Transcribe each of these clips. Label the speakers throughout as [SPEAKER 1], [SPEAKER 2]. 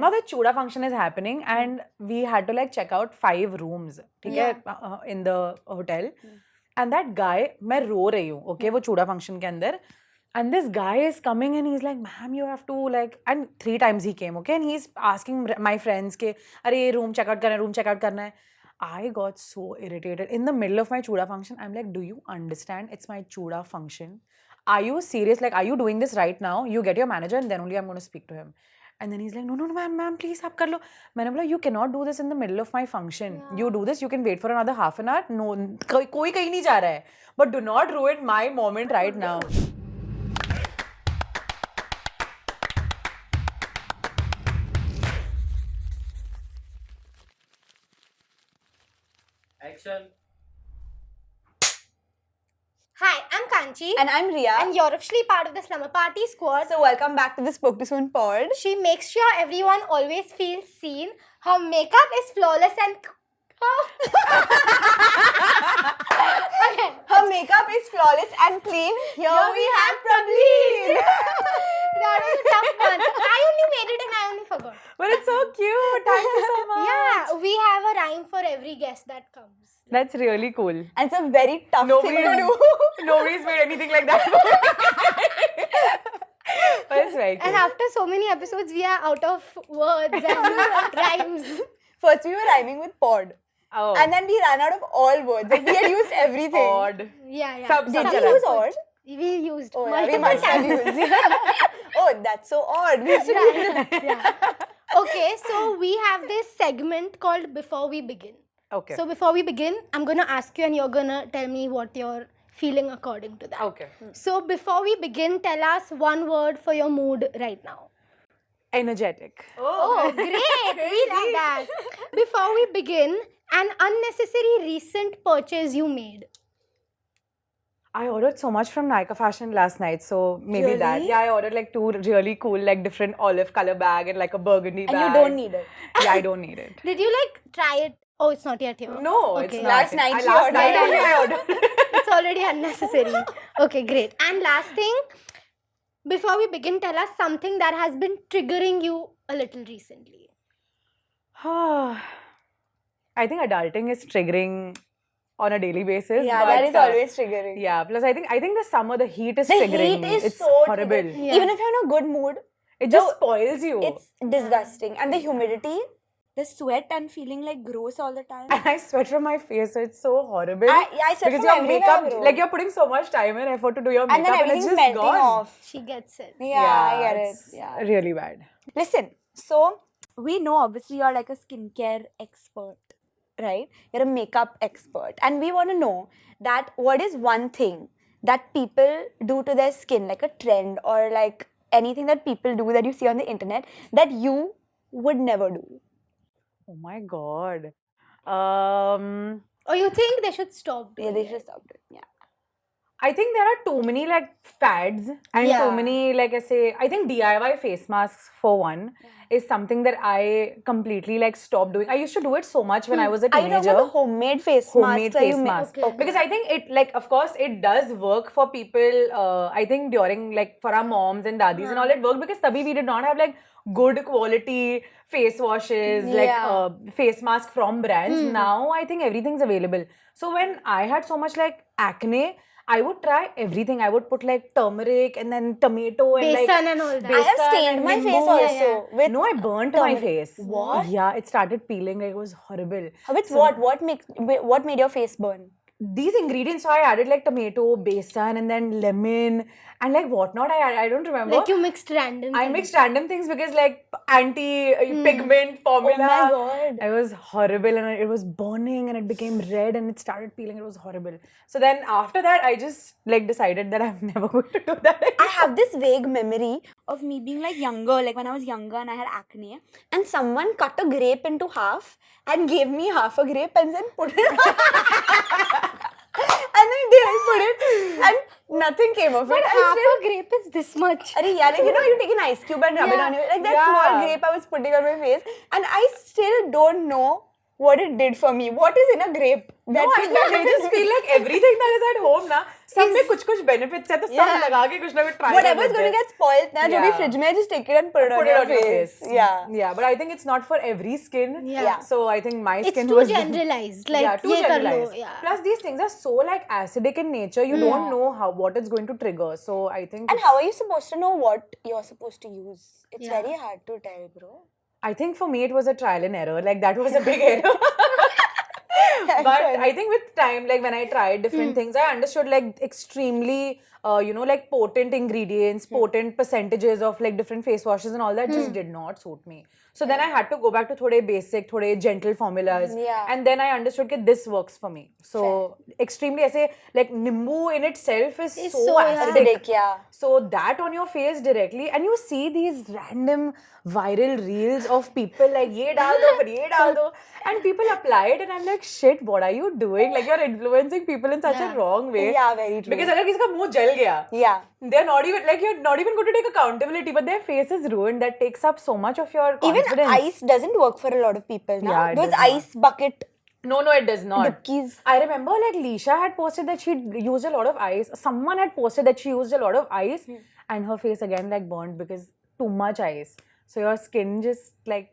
[SPEAKER 1] Now the chuda function is happening and we had to like check out 5 rooms, in the hotel. And that guy, मैं रो रही हूँ, okay, वो chuda function के अंदर. And this guy is coming and he's like, ma'am, you have to like, and 3 times he came, okay, and he's asking my friends के, अरे ये room check out करना है. I got so irritated. In the middle of my chuda function, I'm like, do you understand? It's my chuda function. Are you serious? Like, are you doing this right now? You get your manager and then only I'm going to speak to him. And then he's like, no, ma'am, please, आप कर लो. मैंने बोला, you cannot do this in the middle of my function. Yeah. You do this, you can wait for another half an hour. No, कोई कहीं नहीं जा रहा है. But do not ruin my moment right now.
[SPEAKER 2] Action.
[SPEAKER 3] Hi, I'm Kanchi.
[SPEAKER 4] And I'm Ria.
[SPEAKER 3] And you're officially part of the Slumber Party squad.
[SPEAKER 4] So welcome back to the Spoke to Soon pod.
[SPEAKER 3] She makes sure everyone always feels seen. Her makeup is flawless and...
[SPEAKER 4] Okay. Her makeup is flawless and clean. Here we have Prableen.
[SPEAKER 3] That was a tough one. I only made it and I only forgot.
[SPEAKER 1] But it's so cute. Thank you so much.
[SPEAKER 3] Yeah, we have a rhyme for every guest that comes.
[SPEAKER 1] That's really cool.
[SPEAKER 4] And it's a very tough thing to do.
[SPEAKER 1] Nobody's made anything like that. But it's very cool.
[SPEAKER 3] And after so many episodes, we are out of words and rhymes.
[SPEAKER 4] First we were rhyming with pod.
[SPEAKER 1] Oh.
[SPEAKER 4] And then we ran out of all words. Like, we had used everything.
[SPEAKER 1] Odd.
[SPEAKER 3] Yeah.
[SPEAKER 4] Did we use odd?
[SPEAKER 3] We used
[SPEAKER 4] We must have used. Oh, that's so odd.
[SPEAKER 3] Yeah. Okay, so we have this segment called Before We Begin.
[SPEAKER 1] Okay.
[SPEAKER 3] So before we begin, I'm going to ask you and you're going to tell me what you're feeling according to that.
[SPEAKER 1] Okay.
[SPEAKER 3] So before we begin, tell us one word for your mood right now.
[SPEAKER 1] Energetic.
[SPEAKER 3] Oh, great. We love that. Before we begin, an unnecessary recent purchase you made.
[SPEAKER 1] I ordered so much from Nykaa Fashion last night, so maybe
[SPEAKER 4] Really?
[SPEAKER 1] that. Yeah, I ordered like 2 really cool, like different olive color bag and like a burgundy bag.
[SPEAKER 4] And you don't need it.
[SPEAKER 1] Yeah, I don't need it.
[SPEAKER 3] Did you like try it? Oh, it's not yet here.
[SPEAKER 1] No,
[SPEAKER 3] Okay.
[SPEAKER 1] it's not.
[SPEAKER 4] Last night she
[SPEAKER 1] last
[SPEAKER 4] ordered.
[SPEAKER 1] night only I ordered.
[SPEAKER 3] It's already unnecessary. Okay, great. And last thing, before we begin, tell us something that has been triggering you a little recently.
[SPEAKER 1] I think adulting is triggering on a daily basis.
[SPEAKER 4] Yeah,
[SPEAKER 1] but,
[SPEAKER 4] that is always triggering.
[SPEAKER 1] Yeah, plus I think the summer, the heat is
[SPEAKER 4] The
[SPEAKER 1] triggering
[SPEAKER 4] heat
[SPEAKER 1] me.
[SPEAKER 4] is
[SPEAKER 1] It's
[SPEAKER 4] so
[SPEAKER 1] horrible.
[SPEAKER 4] triggering.
[SPEAKER 3] Yeah.
[SPEAKER 4] Even if you're in a good mood,
[SPEAKER 1] It just spoils you.
[SPEAKER 4] it's disgusting. And the humidity, the sweat and feeling like gross all the time.
[SPEAKER 1] And I sweat from my face, so it's so horrible.
[SPEAKER 4] I sweat
[SPEAKER 1] because
[SPEAKER 4] from
[SPEAKER 1] your
[SPEAKER 4] everywhere,
[SPEAKER 1] makeup,
[SPEAKER 4] bro.
[SPEAKER 1] like you're putting so much time and effort to do your makeup,
[SPEAKER 4] And then
[SPEAKER 1] it's
[SPEAKER 4] everything's
[SPEAKER 1] just
[SPEAKER 4] melting
[SPEAKER 1] gone.
[SPEAKER 4] off.
[SPEAKER 3] She gets it.
[SPEAKER 4] Yeah, I get it.
[SPEAKER 1] it's
[SPEAKER 4] Yeah.
[SPEAKER 1] really bad.
[SPEAKER 4] Listen, so we know obviously you're like a skincare expert, right? You're a makeup expert. And we want to know that what is one thing that people do to their skin, like a trend or like anything that people do that you see on the internet that you would never do?
[SPEAKER 1] Oh my god.
[SPEAKER 3] Or you think they should stop
[SPEAKER 4] Yeah,
[SPEAKER 3] doing
[SPEAKER 4] they
[SPEAKER 3] it?
[SPEAKER 4] should stop it. Yeah.
[SPEAKER 1] I think there are too many like fads and
[SPEAKER 4] Yeah.
[SPEAKER 1] too many like I think DIY face masks for one is something that I completely like stopped doing. I used to do it so much when I was a
[SPEAKER 4] Are you talking
[SPEAKER 1] teenager.
[SPEAKER 4] about the homemade face
[SPEAKER 1] Homemade
[SPEAKER 4] masks that
[SPEAKER 1] face
[SPEAKER 4] you make?
[SPEAKER 1] mask.
[SPEAKER 3] Okay.
[SPEAKER 1] Because I think it like of course it does work for people. I think during like for our moms and dadis and all it worked because tabhi we did not have like good quality face washes like
[SPEAKER 4] Yeah.
[SPEAKER 1] face mask from brands. Now I think everything's available. So when I had so much like acne, I would try everything. I would put like turmeric and then tomato and like
[SPEAKER 3] Besan and all that.
[SPEAKER 4] I have
[SPEAKER 1] besan
[SPEAKER 4] stained
[SPEAKER 1] and
[SPEAKER 4] my
[SPEAKER 1] nimbu.
[SPEAKER 4] face also with
[SPEAKER 1] No, I burnt my
[SPEAKER 4] turmeric.
[SPEAKER 1] face.
[SPEAKER 4] What?
[SPEAKER 1] Yeah, it started peeling. Like, it was horrible.
[SPEAKER 4] With what? What made your face burn?
[SPEAKER 1] These ingredients, so I added like tomato, besan, and then lemon, and like whatnot. I don't remember.
[SPEAKER 3] Like you mixed random
[SPEAKER 1] I
[SPEAKER 3] things.
[SPEAKER 1] mixed random things because like anti-pigment formula.
[SPEAKER 4] Oh my god.
[SPEAKER 1] It was horrible and it was burning and it became red and it started peeling. It was horrible. So then after that, I just like decided that I'm never going to do that again.
[SPEAKER 4] I have this vague memory of me being like younger, like when I was younger and I had acne, and someone cut a grape into half and gave me half a grape and then put it and I didn't put it and nothing came of it.
[SPEAKER 3] But
[SPEAKER 4] I
[SPEAKER 3] half
[SPEAKER 4] still,
[SPEAKER 3] a grape is this much.
[SPEAKER 4] Arey, yeah, like, you know, you take an ice cube and rub it
[SPEAKER 3] Yeah.
[SPEAKER 4] on your, like that
[SPEAKER 1] Yeah.
[SPEAKER 4] small grape I was putting on my face, and I still don't know what it did for me. What is in a grape?
[SPEAKER 1] No, I just feel like everything that is at home ना सब में कुछ benefits है तो सब लगा के कुछ ना कुछ try
[SPEAKER 4] Whatever is going to get spoiled ना जो भी fridge में है, just take it and put it on your face.
[SPEAKER 1] Yeah, but I think it's not for every skin.
[SPEAKER 3] Yeah.
[SPEAKER 1] So I think my
[SPEAKER 3] It's
[SPEAKER 1] skin
[SPEAKER 3] too
[SPEAKER 1] was
[SPEAKER 3] generalized. Like,
[SPEAKER 1] yeah, too
[SPEAKER 3] ye kar lo,
[SPEAKER 1] generalized.
[SPEAKER 3] yeah.
[SPEAKER 1] Plus these things are so like acidic in nature. You don't know what it's going to trigger. So I think
[SPEAKER 4] And how are you supposed to know what you're supposed to use? It's
[SPEAKER 3] Yeah.
[SPEAKER 4] very hard to tell, bro.
[SPEAKER 1] I think for me it was a trial and error. Like that was a big error. But I think with time, like when I tried different things, I understood like extremely, like potent ingredients, potent percentages of like different face washes and all that just did not suit me. So then I had to go back to thode basic, thode gentle formulas.
[SPEAKER 4] Yeah.
[SPEAKER 1] And then I understood that this works for me. So extremely, I say like Nimbu in itself is
[SPEAKER 3] It's
[SPEAKER 1] so
[SPEAKER 3] so
[SPEAKER 1] acidic.
[SPEAKER 4] Yeah.
[SPEAKER 1] So that on your face directly, and you see these random viral reels of people like ye dal do, fir ye dal do, and people apply it, and I'm like, shit, what are you doing? Like you're influencing people in such a wrong way.
[SPEAKER 4] Yeah, very true.
[SPEAKER 1] Because agar kisi ka muh jal gaya,
[SPEAKER 4] Yeah.
[SPEAKER 1] they're not even like you're not even going to take accountability, but their face is ruined. That takes up so much of your confidence.
[SPEAKER 4] Even ice doesn't work for a lot of people now.
[SPEAKER 1] Yeah, it
[SPEAKER 4] Those
[SPEAKER 1] does not.
[SPEAKER 4] ice bucket
[SPEAKER 1] No, it does not.
[SPEAKER 4] dubkis.
[SPEAKER 1] I remember like Leisha had posted that she used a lot of ice. Someone had posted that she used a lot of ice and her face again like burned because too much ice. So your skin just like,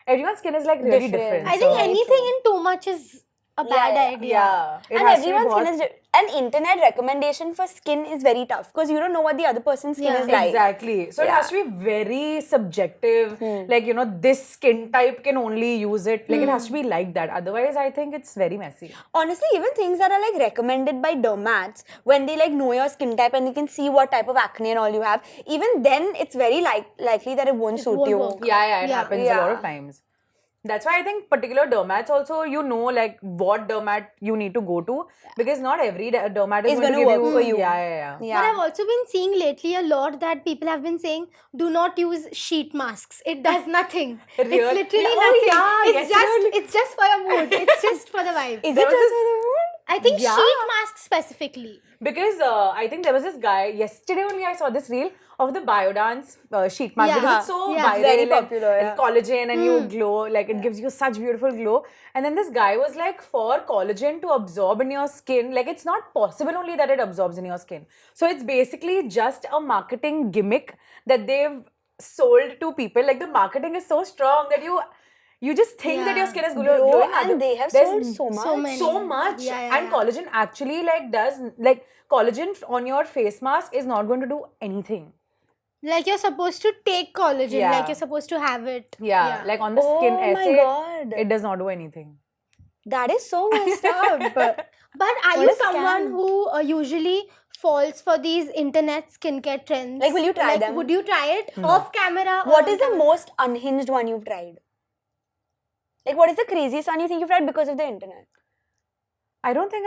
[SPEAKER 1] everyone's skin is like really different.
[SPEAKER 3] I think
[SPEAKER 1] so-
[SPEAKER 3] anything in too much is a bad idea.
[SPEAKER 1] Yeah. It
[SPEAKER 4] And
[SPEAKER 1] has to be
[SPEAKER 4] everyone's skin
[SPEAKER 1] बहुत-
[SPEAKER 4] is an internet recommendation for skin is very tough because you don't know what the other person's skin
[SPEAKER 3] Yeah.
[SPEAKER 4] is like.
[SPEAKER 1] Exactly. So it has to be very subjective. Like, this skin type can only use it. Like, it has to be like that. Otherwise, I think it's very messy.
[SPEAKER 4] Honestly, even things that are like recommended by dermats, when they like know your skin type and they can see what type of acne and all you have, even then it's very likely that it won't suit
[SPEAKER 3] won't
[SPEAKER 4] you.
[SPEAKER 3] work.
[SPEAKER 1] Yeah, it
[SPEAKER 3] Yeah.
[SPEAKER 1] happens a lot
[SPEAKER 4] Yeah.
[SPEAKER 1] of times. That's why I think particular dermats also, like what dermat you need to go to, because not every dermat is
[SPEAKER 4] It's
[SPEAKER 1] going to
[SPEAKER 4] gonna
[SPEAKER 1] give
[SPEAKER 4] work for you.
[SPEAKER 1] Yeah.
[SPEAKER 4] Yeah.
[SPEAKER 3] But I've also been seeing lately a lot that people have been saying, do not use sheet masks. It does nothing.
[SPEAKER 1] Really?
[SPEAKER 3] It's literally
[SPEAKER 1] Oh,
[SPEAKER 3] nothing.
[SPEAKER 1] yeah,
[SPEAKER 3] It's just for your mood. It's just for the vibe.
[SPEAKER 4] Is
[SPEAKER 1] There
[SPEAKER 4] it
[SPEAKER 1] was
[SPEAKER 4] just
[SPEAKER 1] this-
[SPEAKER 4] for the mood?
[SPEAKER 3] I think
[SPEAKER 1] Yeah.
[SPEAKER 3] sheet masks specifically.
[SPEAKER 1] Because I think there was this guy, yesterday only I saw this reel of the Biodance sheet mask.
[SPEAKER 3] Yeah.
[SPEAKER 1] Because it's so
[SPEAKER 3] Yeah.
[SPEAKER 1] viral.
[SPEAKER 4] Very
[SPEAKER 1] and
[SPEAKER 4] popular, yeah.
[SPEAKER 1] Collagen and you glow, like it gives you such beautiful glow. And then this guy was like, for collagen to absorb in your skin, like it's not possible only that it absorbs in your skin. So it's basically just a marketing gimmick that they've sold to people. Like the marketing is so strong that you just think that your
[SPEAKER 3] Yeah.
[SPEAKER 1] skin is
[SPEAKER 4] Bro,
[SPEAKER 1] glowing.
[SPEAKER 4] and they have
[SPEAKER 1] There's
[SPEAKER 4] sold so much.
[SPEAKER 3] so many.
[SPEAKER 1] so much.
[SPEAKER 3] Yeah,
[SPEAKER 1] And
[SPEAKER 3] yeah.
[SPEAKER 1] collagen actually like does like collagen on your face mask is not going to do anything.
[SPEAKER 3] Like you're supposed to take collagen.
[SPEAKER 1] Yeah.
[SPEAKER 3] Like you're supposed to have it.
[SPEAKER 1] Yeah, like on the skin
[SPEAKER 4] Oh my
[SPEAKER 1] essay,
[SPEAKER 4] God.
[SPEAKER 1] it does not do anything.
[SPEAKER 4] That is so messed up.
[SPEAKER 3] But are
[SPEAKER 4] What
[SPEAKER 3] you
[SPEAKER 4] a
[SPEAKER 3] someone
[SPEAKER 4] scam.
[SPEAKER 3] who usually falls for these internet skincare trends?
[SPEAKER 4] Like, will you try them?
[SPEAKER 3] Would you try it off camera? or
[SPEAKER 4] What
[SPEAKER 3] on
[SPEAKER 4] is the
[SPEAKER 3] camera?
[SPEAKER 4] most unhinged one you've tried? Like, what is the craziest one you think you've tried because of the internet?
[SPEAKER 1] I don't think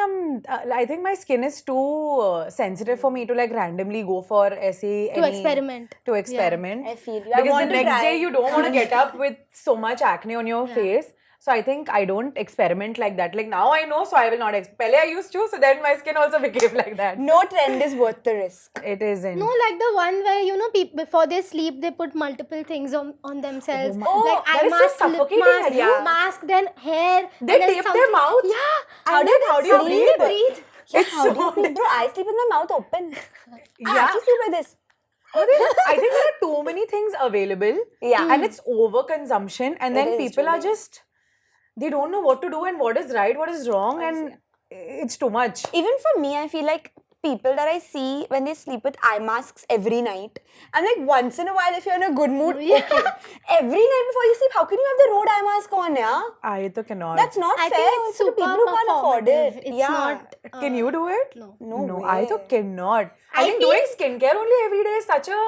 [SPEAKER 1] I think my skin is too sensitive for me to like randomly go for essay
[SPEAKER 3] to experiment?
[SPEAKER 1] To experiment.
[SPEAKER 4] I feel you. I
[SPEAKER 1] Because
[SPEAKER 4] want
[SPEAKER 1] the
[SPEAKER 4] to
[SPEAKER 1] next
[SPEAKER 4] try.
[SPEAKER 1] day you don't want to get up with so much acne on your
[SPEAKER 3] Yeah.
[SPEAKER 1] face. So I think I don't experiment like that. Like now I know, so I will not. Pehle I used to, so then my skin also became like that.
[SPEAKER 4] No trend is worth the risk.
[SPEAKER 1] It isn't.
[SPEAKER 3] No, like the one where people before they sleep they put multiple things on themselves.
[SPEAKER 1] Oh,
[SPEAKER 3] like
[SPEAKER 1] that
[SPEAKER 3] eye
[SPEAKER 1] is so
[SPEAKER 3] mask, lip
[SPEAKER 1] suffocating,
[SPEAKER 3] mask,
[SPEAKER 1] yeah.
[SPEAKER 3] mask, then hair.
[SPEAKER 1] They
[SPEAKER 3] and then
[SPEAKER 1] tape their
[SPEAKER 3] something-
[SPEAKER 1] mouth?
[SPEAKER 3] Yeah.
[SPEAKER 1] How
[SPEAKER 3] and
[SPEAKER 1] do
[SPEAKER 3] then
[SPEAKER 1] you
[SPEAKER 3] how do
[SPEAKER 1] breathe?
[SPEAKER 3] they breathe?
[SPEAKER 4] Yeah,
[SPEAKER 1] It's
[SPEAKER 4] how do you
[SPEAKER 1] so-
[SPEAKER 4] sleep? Bro, I sleep with my mouth open. I
[SPEAKER 1] Yeah.
[SPEAKER 4] actually sleep like this.
[SPEAKER 1] I think there are too many things available.
[SPEAKER 4] Yeah.
[SPEAKER 1] And it's overconsumption. And then
[SPEAKER 4] It is
[SPEAKER 1] people are
[SPEAKER 4] truly.
[SPEAKER 1] just, they don't know what to do and what is right, what is wrong. And it's too much.
[SPEAKER 4] Even for me, I feel like people that I see when they sleep with eye masks every night, I'm like, once in a while, if you're in a good mood,
[SPEAKER 3] Yeah.
[SPEAKER 4] okay. Every night before you sleep, how can you have the road eye mask on, yeah?
[SPEAKER 1] I cannot.
[SPEAKER 4] That's not
[SPEAKER 3] I
[SPEAKER 4] fair
[SPEAKER 3] think it's
[SPEAKER 4] also to
[SPEAKER 3] super
[SPEAKER 4] people who can't afford
[SPEAKER 3] performative.
[SPEAKER 4] it.
[SPEAKER 3] It's
[SPEAKER 4] yeah.
[SPEAKER 3] not.
[SPEAKER 1] Can you do it?
[SPEAKER 3] No.
[SPEAKER 4] No
[SPEAKER 1] I
[SPEAKER 4] way.
[SPEAKER 1] cannot. I
[SPEAKER 3] I
[SPEAKER 1] think
[SPEAKER 3] feel-
[SPEAKER 1] doing skincare only every day is such a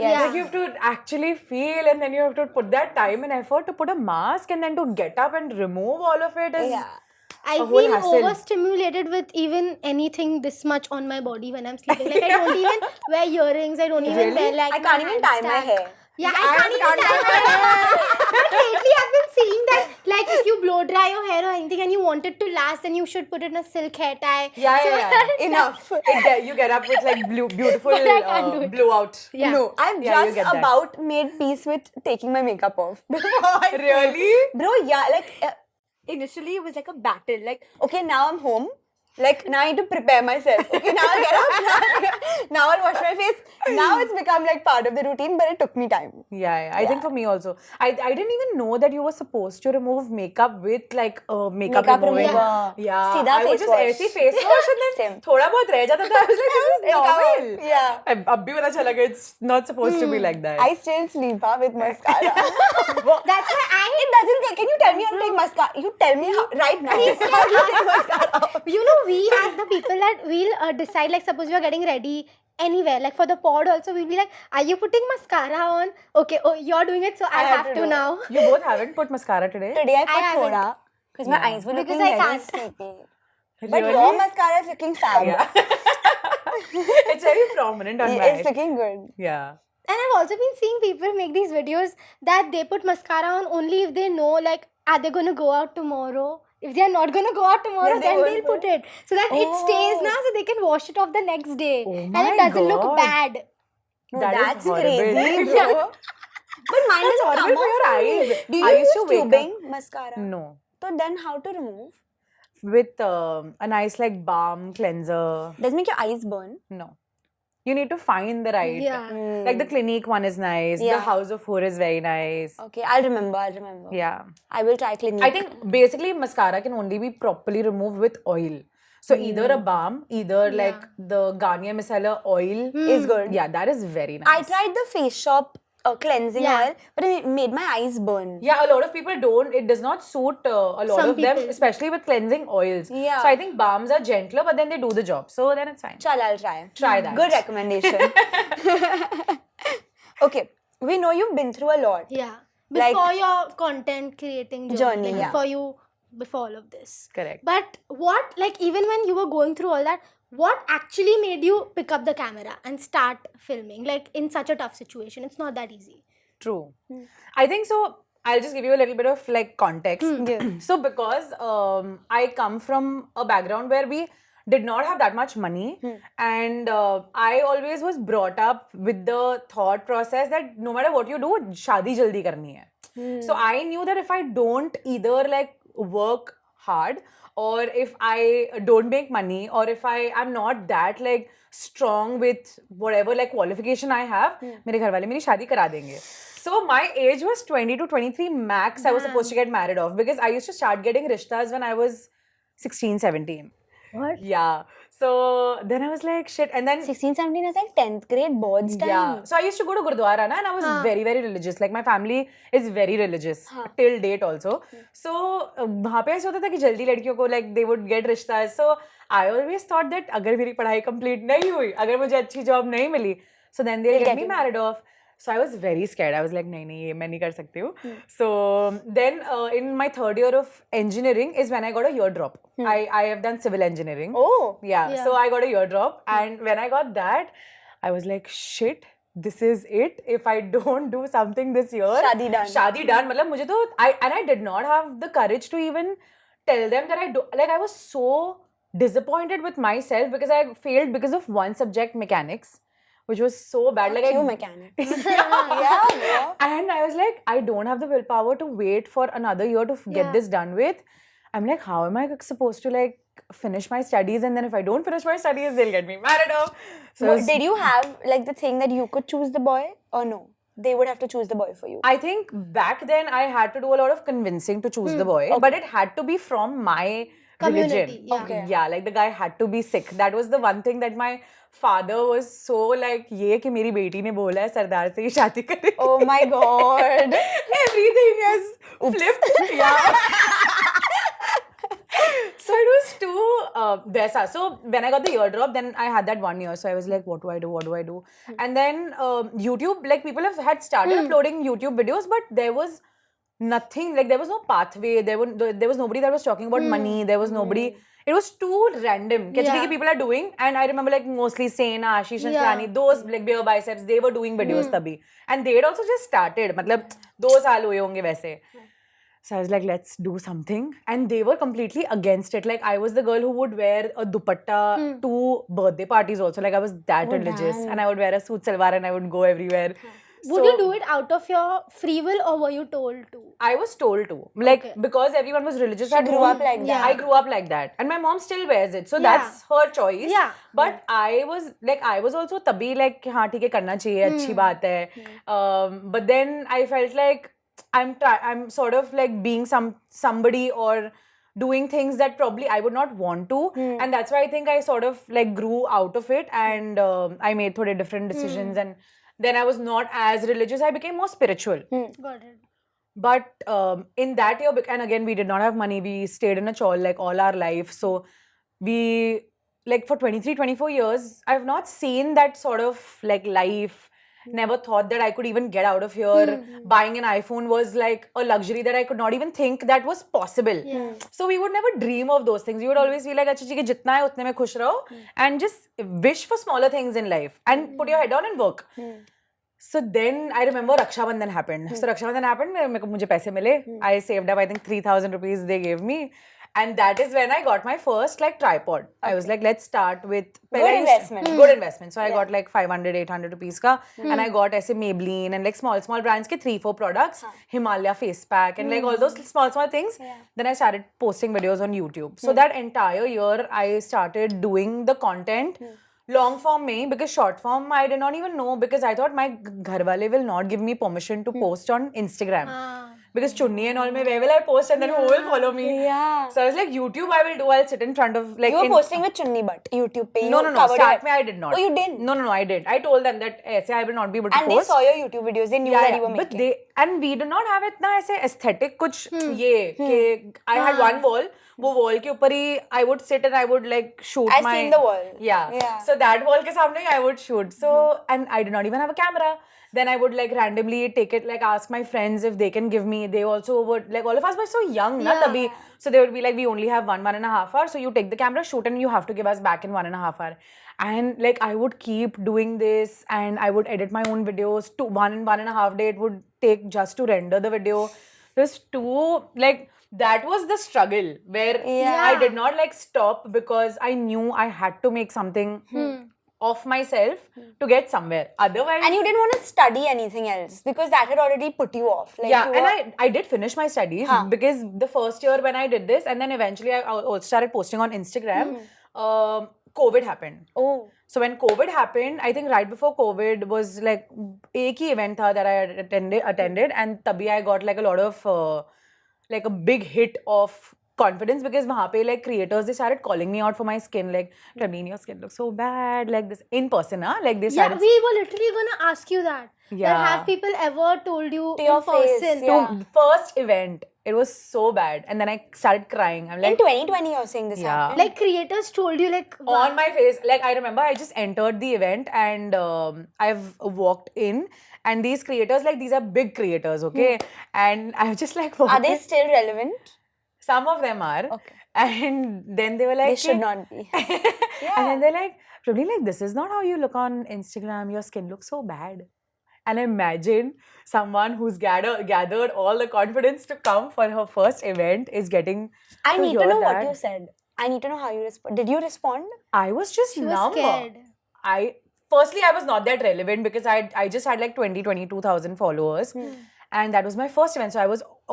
[SPEAKER 4] Yes.
[SPEAKER 1] like you have to actually feel and then you have to put that time and effort to put a mask and then to get up and remove all of it is
[SPEAKER 4] Yeah.
[SPEAKER 3] I
[SPEAKER 1] a whole
[SPEAKER 3] feel
[SPEAKER 1] hassle.
[SPEAKER 3] overstimulated with even anything this much on my body when I'm sleeping. Like I don't even wear earrings. I don't even
[SPEAKER 1] Really?
[SPEAKER 3] wear like
[SPEAKER 4] I can't even tie my hair.
[SPEAKER 3] Yeah, I can't even tie my hair. But lately I've been seeing that like if you blow dry your hair or anything and you want it to last, then you should put it in a silk hair tie.
[SPEAKER 1] Yeah.
[SPEAKER 4] Enough.
[SPEAKER 1] You get up with like beautiful
[SPEAKER 3] But I can't do it.
[SPEAKER 1] blowout.
[SPEAKER 3] Yeah.
[SPEAKER 4] No, I've
[SPEAKER 1] Yeah, you
[SPEAKER 4] just
[SPEAKER 1] get that.
[SPEAKER 4] about made peace with taking my makeup off.
[SPEAKER 1] Really?
[SPEAKER 4] Bro, yeah, like initially it was like a battle. Like, okay, now I'm home. Like, now I need to prepare myself. Okay, now I'll get up. Now I'll wash my face. Now it's become like part of the routine, but it took me time.
[SPEAKER 1] Yeah. I think for me also. I didn't even know that you were supposed to remove makeup with like makeup removing.
[SPEAKER 4] remover.
[SPEAKER 1] Yeah.
[SPEAKER 4] Sida
[SPEAKER 1] I would
[SPEAKER 4] face
[SPEAKER 1] just
[SPEAKER 4] wash.
[SPEAKER 1] ऐसी face wash and then
[SPEAKER 4] Same.
[SPEAKER 1] थोड़ा बहुत रह जाता था. I was like, this is normal.
[SPEAKER 4] Yeah.
[SPEAKER 1] अब भी पता चला कि it's not supposed to be like that.
[SPEAKER 4] I still sleep with mascara.
[SPEAKER 3] That's why
[SPEAKER 4] It doesn't take. Can you tell me how to take mascara? You tell me how, right now. How do you take mascara?
[SPEAKER 3] you know, we as the people that we'll decide, like, suppose we are getting ready anywhere, like for the pod also, we'll be like, are you putting mascara on? Okay, oh, you're doing it, so I
[SPEAKER 4] have
[SPEAKER 3] have
[SPEAKER 4] to
[SPEAKER 3] to
[SPEAKER 4] do
[SPEAKER 3] now.
[SPEAKER 1] You both haven't put mascara today?
[SPEAKER 4] Today I put
[SPEAKER 3] haven't.
[SPEAKER 4] thoda because my
[SPEAKER 1] Yeah.
[SPEAKER 4] eyes were
[SPEAKER 3] Because
[SPEAKER 4] looking
[SPEAKER 3] I
[SPEAKER 4] very
[SPEAKER 3] can't.
[SPEAKER 4] sleepy. But
[SPEAKER 1] Really?
[SPEAKER 4] your mascara is looking sad.
[SPEAKER 1] Yeah. It's very prominent on
[SPEAKER 4] It's
[SPEAKER 1] mine.
[SPEAKER 4] looking good.
[SPEAKER 1] Yeah.
[SPEAKER 3] And I've also been seeing people make these videos that they put mascara on only if they know, like, are they going to go out tomorrow? If they are not going to go out tomorrow,
[SPEAKER 4] Then they
[SPEAKER 3] then
[SPEAKER 4] won't
[SPEAKER 3] they'll
[SPEAKER 4] put
[SPEAKER 3] put it. So that it stays
[SPEAKER 4] Oh.
[SPEAKER 3] now, so they can wash it off the next day.
[SPEAKER 1] Oh
[SPEAKER 3] and
[SPEAKER 1] my
[SPEAKER 3] it doesn't look
[SPEAKER 1] God.
[SPEAKER 3] bad.
[SPEAKER 4] No,
[SPEAKER 1] That is
[SPEAKER 4] that's
[SPEAKER 1] horrible.
[SPEAKER 4] crazy, bro. But mine
[SPEAKER 1] That's
[SPEAKER 4] doesn't
[SPEAKER 1] horrible
[SPEAKER 4] come
[SPEAKER 1] for
[SPEAKER 4] off
[SPEAKER 1] your
[SPEAKER 4] from me.
[SPEAKER 1] eyes.
[SPEAKER 4] Do you
[SPEAKER 1] I used
[SPEAKER 4] use
[SPEAKER 1] to wake up-
[SPEAKER 4] tubing mascara?
[SPEAKER 1] No.
[SPEAKER 4] So then how to remove?
[SPEAKER 1] With a nice like balm cleanser.
[SPEAKER 4] Does it make your eyes burn?
[SPEAKER 1] No. You need to find the right.
[SPEAKER 3] Yeah.
[SPEAKER 1] Like the Clinique one is nice.
[SPEAKER 4] Yeah.
[SPEAKER 1] The House of Hoor is very nice.
[SPEAKER 4] Okay, I'll remember.
[SPEAKER 1] Yeah.
[SPEAKER 4] I will try Clinique.
[SPEAKER 1] I think basically mascara can only be properly removed with oil. So either a balm, either like the Garnier Micellar oil.
[SPEAKER 4] is good.
[SPEAKER 1] Yeah, that is very nice.
[SPEAKER 4] I tried the Face Shop cleansing
[SPEAKER 3] Yeah.
[SPEAKER 4] oil, but it made my eyes burn.
[SPEAKER 1] Yeah, a lot of people don't. It does not suit a lot
[SPEAKER 3] Some
[SPEAKER 1] of them,
[SPEAKER 3] people.
[SPEAKER 1] especially with cleansing oils.
[SPEAKER 4] Yeah.
[SPEAKER 1] So I think balms are gentler, but then they do the job. So then it's fine.
[SPEAKER 4] Chal, I'll try.
[SPEAKER 1] Try that.
[SPEAKER 4] Good recommendation. Okay, we know you've been through a lot.
[SPEAKER 3] Yeah.
[SPEAKER 4] Like-
[SPEAKER 3] Before your content creating journey,
[SPEAKER 4] Journey, yeah.
[SPEAKER 3] before all of this.
[SPEAKER 1] Correct.
[SPEAKER 3] But what, like, even when you were going through all that, what actually made you pick up the camera and start filming? Like, in such a tough situation, it's not that easy.
[SPEAKER 1] True. I think so. I'll just give you a little bit of like context. So because I come from a background where we did not have that much money, and I always was brought up with the thought process that no matter what you do, shadi jaldi karni hai. So I knew that if I don't either like work hard, or if I don't make money, or if I am not that like strong with whatever like qualification I have, मेरे घर वाले मेरी शादी करा देंगे. So my age was 20 to 23 max. I was supposed to get married off because I used to start getting rishtas when I was 16, 17.
[SPEAKER 3] What?
[SPEAKER 1] Yeah. So then I was like, shit. And then
[SPEAKER 4] 16, 17 is like 10th grade boards time.
[SPEAKER 1] yeah. So I used to go to Gurdwara na, and I was very, very religious. Like my family is very religious till date also. So वहाँ पे ऐसा होता था कि जल्दी लड़कियों को like they would get rishtas. So I always thought that अगर मेरी पढ़ाई complete नहीं हुई, अगर मुझे अच्छी job नहीं मिली, so then they'll get me married off. So I was very scared. I was like, नहीं ये मैं नहीं कर सकती हूँ. So then in my third year of engineering is when I got a year drop. I have done civil engineering.
[SPEAKER 4] Oh.
[SPEAKER 1] Yeah. So I got a year drop, and when I got that, I was like, shit. This is it. If I don't do something this year,
[SPEAKER 4] Shadi done.
[SPEAKER 1] Shadi done. मतलब मुझे तो I did not have the courage to even tell them that I do. Like I was so disappointed with myself because I failed because of one subject, mechanics, which was so bad. Like
[SPEAKER 4] You
[SPEAKER 1] I
[SPEAKER 4] mechanic.
[SPEAKER 1] yeah.
[SPEAKER 4] Yeah.
[SPEAKER 1] And I was like, I don't have the willpower to wait for another year to get this done with. I'm like, how am I supposed to like finish my studies? And then if I don't finish my studies, they'll get me married off. So
[SPEAKER 4] Did you have like the thing that you could choose the boy or no? They would have to choose the boy for you.
[SPEAKER 1] I think back then I had to do a lot of convincing to choose the boy, but it had to be from my
[SPEAKER 3] Community,
[SPEAKER 1] religion.
[SPEAKER 3] yeah. Okay.
[SPEAKER 1] Yeah, like the guy had to be Sikh. That was the one thing that my father was so like, ये कि मेरी बेटी ने बोला है सरदार से ही शादी करें.
[SPEAKER 4] Oh my god.
[SPEAKER 1] Everything has flipped. Yeah. So it was too Vesa. So when I got the year drop, then I had that 1 year. So I was like, what do I do? What do I do? And then YouTube, like people had started uploading YouTube videos, but there was nothing, like there was no pathway. There was nobody that was talking about money. There was nobody. It was too random.
[SPEAKER 3] Yeah.
[SPEAKER 1] People are doing, and I remember like mostly Sena, Ashish and
[SPEAKER 3] Yeah.
[SPEAKER 1] Shani, those like bare biceps, they were doing videos tabhi. And they had also just started. मतलब 2 साल हुए होंगे वैसे. So I was like, let's do something. And they were completely against it. Like, I was the girl who would wear a dupatta to birthday parties also. Like, I was that religious. And I would wear a suit salwar and I would go everywhere.
[SPEAKER 3] Would you do it out of your free will or were you told to?
[SPEAKER 1] I was told to, like,
[SPEAKER 3] Okay.
[SPEAKER 1] because everyone was religious
[SPEAKER 4] She
[SPEAKER 1] at
[SPEAKER 4] grew
[SPEAKER 1] home.
[SPEAKER 4] up like
[SPEAKER 3] Yeah.
[SPEAKER 4] that.
[SPEAKER 1] I grew up like that, and my mom still wears it, so
[SPEAKER 3] Yeah.
[SPEAKER 1] that's her choice.
[SPEAKER 3] Yeah.
[SPEAKER 1] But I was also तभी like हाँ ठीक है करना चाहिए, अच्छी बात है. But then I felt like I'm sort of like being somebody or doing things that probably I would not want to, and that's why I think I sort of like grew out of it, and I made थोड़े different decisions, and then I was not as religious. I became more spiritual.
[SPEAKER 3] Got it.
[SPEAKER 1] But in that year, and again, we did not have money. We stayed in a chawl like all our life. So we, like for 23, 24 years, I've not seen that sort of like life. Never thought that I could even get out of here. Buying an iPhone was like a luxury that I could not even think that was possible.
[SPEAKER 3] Yeah.
[SPEAKER 1] So we would never dream of those things. We would always feel like, अच्छा ठीक है जितना है उतने में खुश रहो, and just wish for smaller things in life and put your head down and work. So then I remember Raksha Bandhan happened. So Raksha Bandhan happened, मुझे पैसे मिले. I saved up I think 3,000 rupees they gave me. And that is when I got my first like tripod. I was like, let's start with
[SPEAKER 4] Good investment.
[SPEAKER 1] Good investment. So I got like 500, 800 rupees ka, and I got ऐसे Maybelline and like small brands ke 3-4 products, Himalaya face pack and like all those small things. Then I started posting videos on YouTube. So that entire year I started doing the content. Long form में, because short form I did not even know, because I thought my घर वाले will not give me permission to post on Instagram. Because chunni and all में where will I post and then who will follow me?
[SPEAKER 4] Yeah.
[SPEAKER 1] So I was like, YouTube I will do. I'll sit in front of like.
[SPEAKER 4] You were posting with chunni but YouTube pe.
[SPEAKER 1] No.
[SPEAKER 4] covered
[SPEAKER 1] Start
[SPEAKER 4] it.
[SPEAKER 1] में I did not.
[SPEAKER 4] Oh, you didn't?
[SPEAKER 1] No. I did. I told them that ऐसे I will not be able to
[SPEAKER 4] And
[SPEAKER 1] post.
[SPEAKER 4] they saw your YouTube videos. They knew that you were
[SPEAKER 1] but
[SPEAKER 4] making.
[SPEAKER 1] and we did not have इतना ऐसे aesthetic कुछ ये कि I had one wall. वो wall के ऊपर ही I would sit and I would like shoot
[SPEAKER 4] I've
[SPEAKER 1] my.
[SPEAKER 4] seen the wall.
[SPEAKER 1] Yeah. So that wall के सामने I would shoot. So and I did not even have a camera. Then I would like randomly take it, like ask my friends if they can give me. They also would, like, all of us were so young, na tabhi. So they would be like, we only have 1.5 hours. So you take the camera, shoot, and you have to give us back in 1.5 hours. And like I would keep doing this, and I would edit my own videos. To 1.5 day it would take just to render the video. It was too like. That was the struggle where I did not like stop, because I knew I had to make something of myself to get somewhere. Otherwise,
[SPEAKER 4] And you didn't want to study anything else because that had already put you off. Like
[SPEAKER 1] yeah,
[SPEAKER 4] you
[SPEAKER 1] and
[SPEAKER 4] were-
[SPEAKER 1] I did finish my studies because the first year when I did this, and then eventually I also started posting on Instagram. COVID happened.
[SPEAKER 4] Oh.
[SPEAKER 1] So when COVID happened, I think right before COVID was like एक ही event था that I had attended, and तभी I got like a lot of like a big hit of confidence, because वहाँ पे like creators, they started calling me out for my skin, like, Praveen, your skin looks so bad, like this in person, like they
[SPEAKER 3] Yeah,
[SPEAKER 1] started.
[SPEAKER 3] we were literally gonna ask you that.
[SPEAKER 1] Yeah.
[SPEAKER 3] That have people ever told you
[SPEAKER 4] To your
[SPEAKER 3] in person?
[SPEAKER 4] face,
[SPEAKER 1] So
[SPEAKER 4] yeah.
[SPEAKER 1] first event, it was so bad, and then I started crying. I'm
[SPEAKER 4] In
[SPEAKER 1] like,
[SPEAKER 4] 2020 you're saying this
[SPEAKER 1] Yeah.
[SPEAKER 4] happened?
[SPEAKER 3] Like creators told you like
[SPEAKER 1] on my face, like I remember I just entered the event, and I've walked in, and these creators, like these are big creators, okay, and I've just like walked
[SPEAKER 4] Are they
[SPEAKER 1] in.
[SPEAKER 4] still relevant?
[SPEAKER 1] Some of them are,
[SPEAKER 4] Okay.
[SPEAKER 1] and then they were like,
[SPEAKER 4] They should not be.
[SPEAKER 1] And then they're like, probably like, this is not how you look on Instagram. Your skin looks so bad. And imagine someone who's gathered all the confidence to come for her first event is getting.
[SPEAKER 4] I need to
[SPEAKER 1] hear
[SPEAKER 4] know what
[SPEAKER 1] that.
[SPEAKER 4] you said. I need to know how you respond. Did you respond?
[SPEAKER 1] I was just
[SPEAKER 3] she was
[SPEAKER 1] numb.
[SPEAKER 3] scared.
[SPEAKER 1] Firstly, I was not that relevant because I just had like 22,000 followers. And that was my first event. So I was I